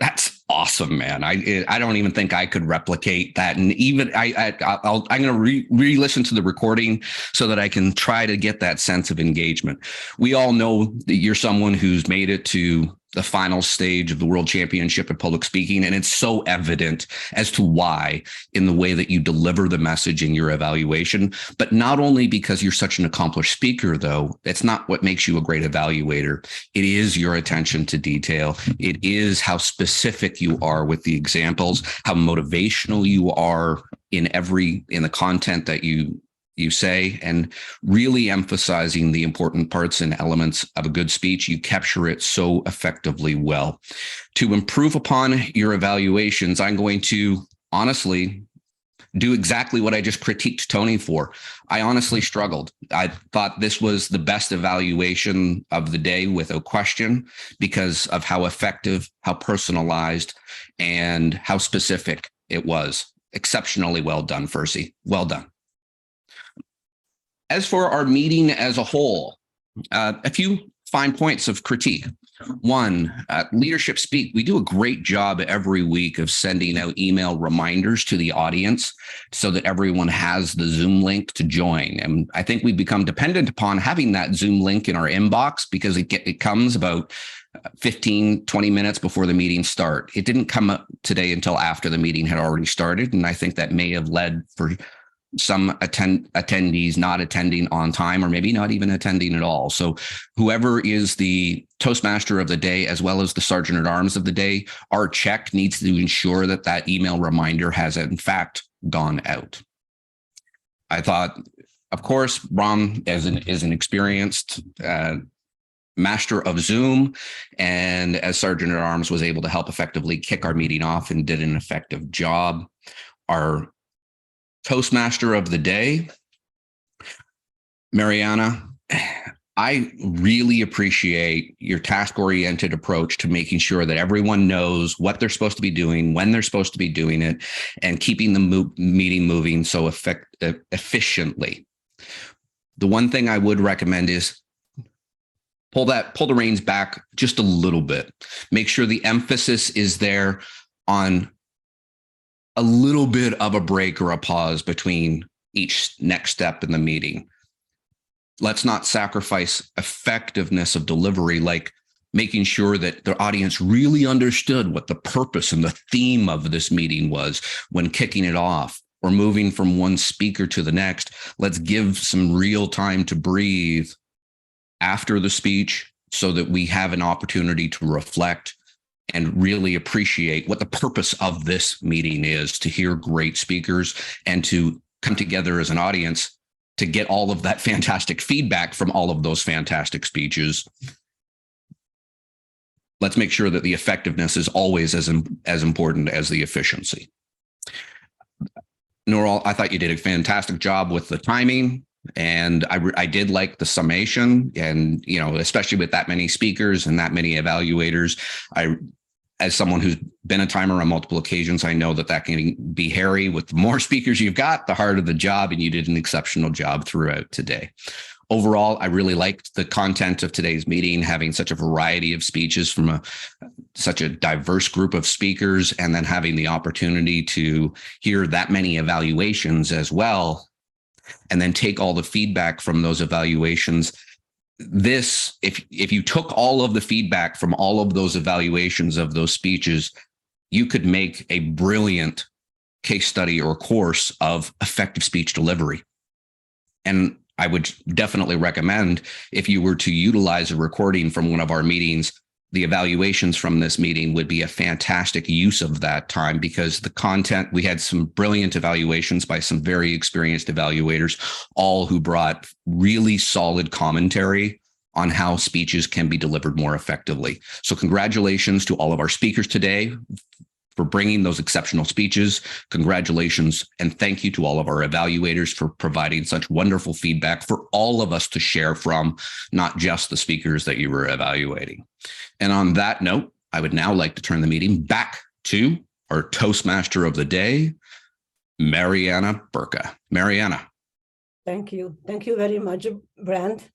That's awesome, man. I don't even think I could replicate that. And even I'm going to re-listen to the recording so that I can try to get that sense of engagement. We all know that you're someone who's made it to the final stage of the World Championship of Public Speaking, and it's so evident as to why in the way that you deliver the message in your evaluation. But not only because you're such an accomplished speaker, though, that's not what makes you a great evaluator. It is your attention to detail. It is how specific you are with the examples, how motivational you are in the content that you say, and really emphasizing the important parts and elements of a good speech. You capture it so effectively well. To improve upon your evaluations, I'm going to honestly do exactly what I just critiqued Tony for. I honestly struggled. I thought this was the best evaluation of the day without question because of how effective, how personalized, and how specific it was. Exceptionally well done, Fercy. Well done. As for our meeting as a whole, a few fine points of critique. One, Leadership Speak. We do a great job every week of sending out email reminders to the audience so that everyone has the Zoom link to join. And I think we've become dependent upon having that Zoom link in our inbox because it comes about 15, 20 minutes before the meeting start. It didn't come up today until after the meeting had already started. And I think that may have led for some attendees not attending on time, or maybe not even attending at all. So whoever is the Toastmaster of the day, as well as the Sergeant at Arms of the day, our check needs to ensure that that email reminder has in fact gone out. I thought, of course, Brahm is an experienced master of Zoom, and as Sergeant at Arms was able to help effectively kick our meeting off and did an effective job. Our Toastmaster of the day, Marianna, I really appreciate your task-oriented approach to making sure that everyone knows what they're supposed to be doing, when they're supposed to be doing it, and keeping the meeting moving so efficiently. The one thing I would recommend is pull the reins back just a little bit. Make sure the emphasis is there on a little bit of a break or a pause between each next step in the meeting. Let's not sacrifice effectiveness of delivery, like making sure that the audience really understood what the purpose and the theme of this meeting was when kicking it off or moving from one speaker to the next. Let's give some real time to breathe after the speech so that we have an opportunity to reflect and really appreciate what the purpose of this meeting is, to hear great speakers and to come together as an audience to get all of that fantastic feedback from all of those fantastic speeches. Let's make sure that the effectiveness is always as important as the efficiency. Noral, I thought you did a fantastic job with the timing. And I did like the summation, and, you know, especially with that many speakers and that many evaluators, as someone who's been a timer on multiple occasions, I know that can be hairy. With the more speakers you've got, the harder the job, and you did an exceptional job throughout today. Overall, I really liked the content of today's meeting, having such a variety of speeches from such a diverse group of speakers, and then having the opportunity to hear that many evaluations as well, and then take all the feedback from those evaluations. If you took all of the feedback from all of those evaluations of those speeches, you could make a brilliant case study or course of effective speech delivery. And I would definitely recommend, if you were to utilize a recording from one of our meetings, the evaluations from this meeting would be a fantastic use of that time, because the content, we had some brilliant evaluations by some very experienced evaluators, all who brought really solid commentary on how speeches can be delivered more effectively. So congratulations to all of our speakers today for bringing those exceptional speeches. Congratulations, and thank you to all of our evaluators for providing such wonderful feedback for all of us to share from, not just the speakers that you were evaluating. And on that note, I would now like to turn the meeting back to our Toastmaster of the day, Marianna Burka. Marianna. Thank you. Thank you very much, Brent,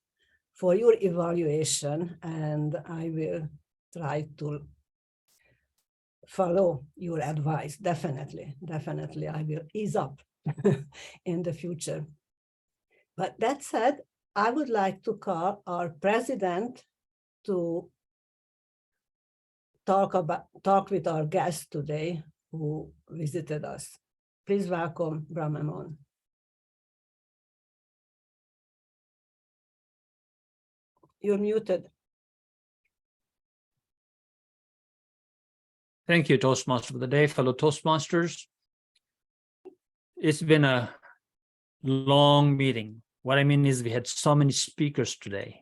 for your evaluation. And I will try to follow your advice. Definitely. I will ease up in the future. But that said, I would like to call our president to talk with our guest today who visited us. Please welcome Brahm Memone. You're muted. Thank you, Toastmaster of the day, fellow Toastmasters. It's been a long meeting. What I mean is we had so many speakers today,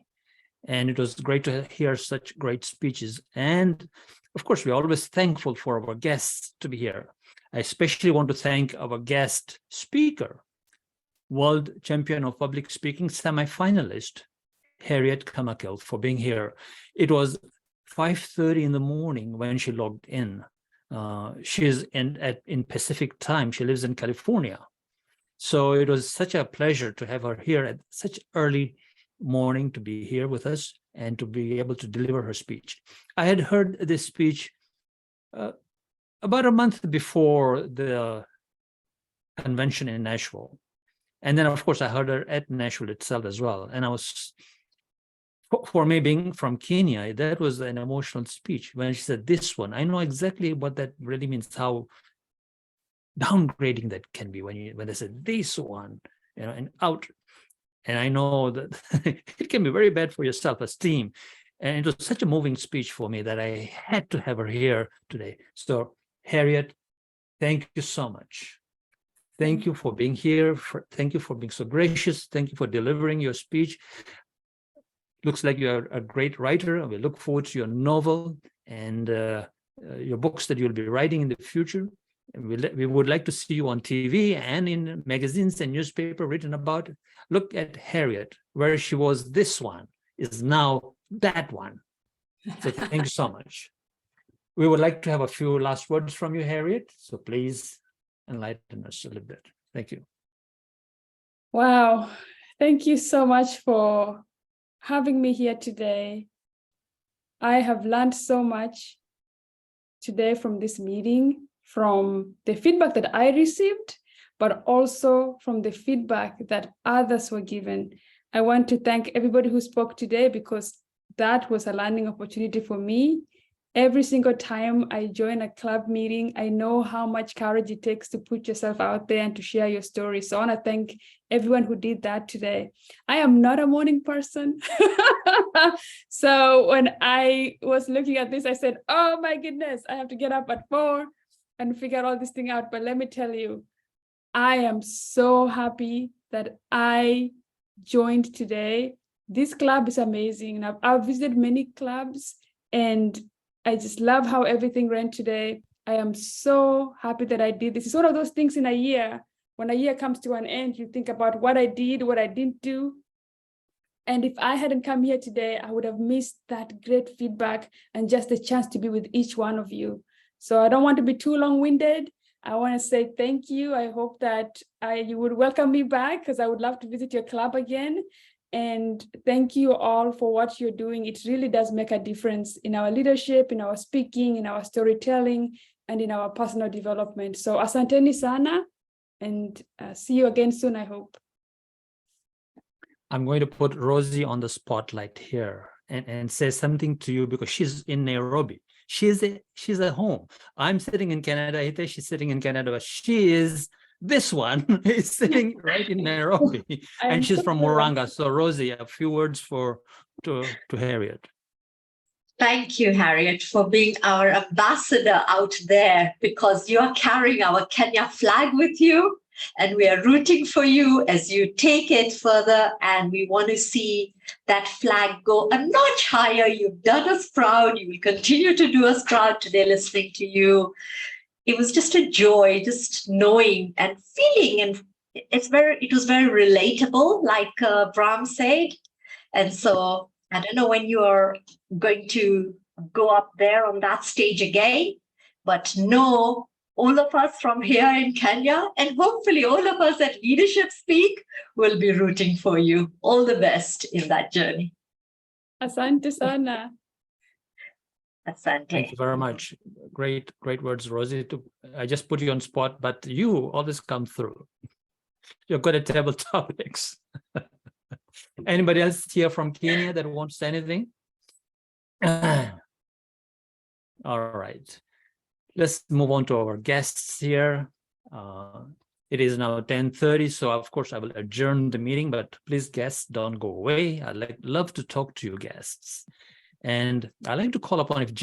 and it was great to hear such great speeches. And of course, we're always thankful for our guests to be here. I especially want to thank our guest speaker, world champion of public speaking semi-finalist, Harriet Kamakil, for being here. It was 5:30 in the morning when she logged in. She's in Pacific time. She lives in California. So it was such a pleasure to have her here at such early morning to be here with us and to be able to deliver her speech. I had heard this speech about a month before the convention in Nashville. And then, of course, I heard her at Nashville itself as well. And I was, for me being from Kenya, that was an emotional speech. When she said this one, I know exactly what that really means, how downgrading that can be when they said this one, and out. And I know that it can be very bad for your self-esteem. And it was such a moving speech for me that I had to have her here today. So Harriet, thank you so much. Thank you for being here. Thank you for being so gracious. Thank you for delivering your speech. Looks like you're a great writer. We look forward to your novel and your books that you'll be writing in the future. And we would like to see you on TV and in magazines and newspaper written about. Look at Harriet, where she was this one is now that one. So thank you so much. We would like to have a few last words from you, Harriet. So please enlighten us a little bit. Thank you. Wow. Thank you so much for having me here today. I have learned so much today from this meeting, from the feedback that I received, but also from the feedback that others were given. I want to thank everybody who spoke today because that was a learning opportunity for me. Every single time I join a club meeting, I know how much courage it takes to put yourself out there and to share your story. So I want to thank everyone who did that today. I am not a morning person. So when I was looking at this, I said, oh my goodness, I have to get up at 4 and figure all this thing out. But let me tell you, I am so happy that I joined today. This club is amazing. I've visited many clubs and I just love how everything ran today. I am so happy that I did this. It's one of those things in a year. When a year comes to an end, you think about what I did, what I didn't do. And if I hadn't come here today, I would have missed that great feedback and just a chance to be with each one of you. So I don't want to be too long-winded. I want to say thank you. I hope that you would welcome me back because I would love to visit your club again. And thank you all for what you're doing. It really does make a difference in our leadership, in our speaking, in our storytelling, and in our personal development. So asanteni sana, and see you again soon, I hope. I'm going to put Rosie on the spotlight here and say something to you because she's in Nairobi. She's at home. I'm sitting in Canada. She's sitting in Canada. But she is. This one is sitting right in Nairobi, and she's from Moranga. So Rosie, a few words to Harriet. Thank you, Harriet, for being our ambassador out there because you are carrying our Kenya flag with you and we are rooting for you as you take it further, and we want to see that flag go a notch higher. You've done us proud. You will continue to do us proud today listening to you. It was just a joy, just knowing and feeling, and it was very relatable, like Brahm said. And so I don't know when you are going to go up there on that stage again, but know all of us from here in Kenya, and hopefully all of us at Leadership Speak will be rooting for you. All the best in that journey. Asante sana. Asante. Thank you very much. Great words, Rosie. I just put you on spot, but you always come through. You're good at table topics. Anybody else here from Kenya that wants to say anything? All right. Let's move on to our guests here. It is now 10:30, so of course I will adjourn the meeting, but please guests, don't go away. I'd love to talk to you guests. And I'd like to call upon if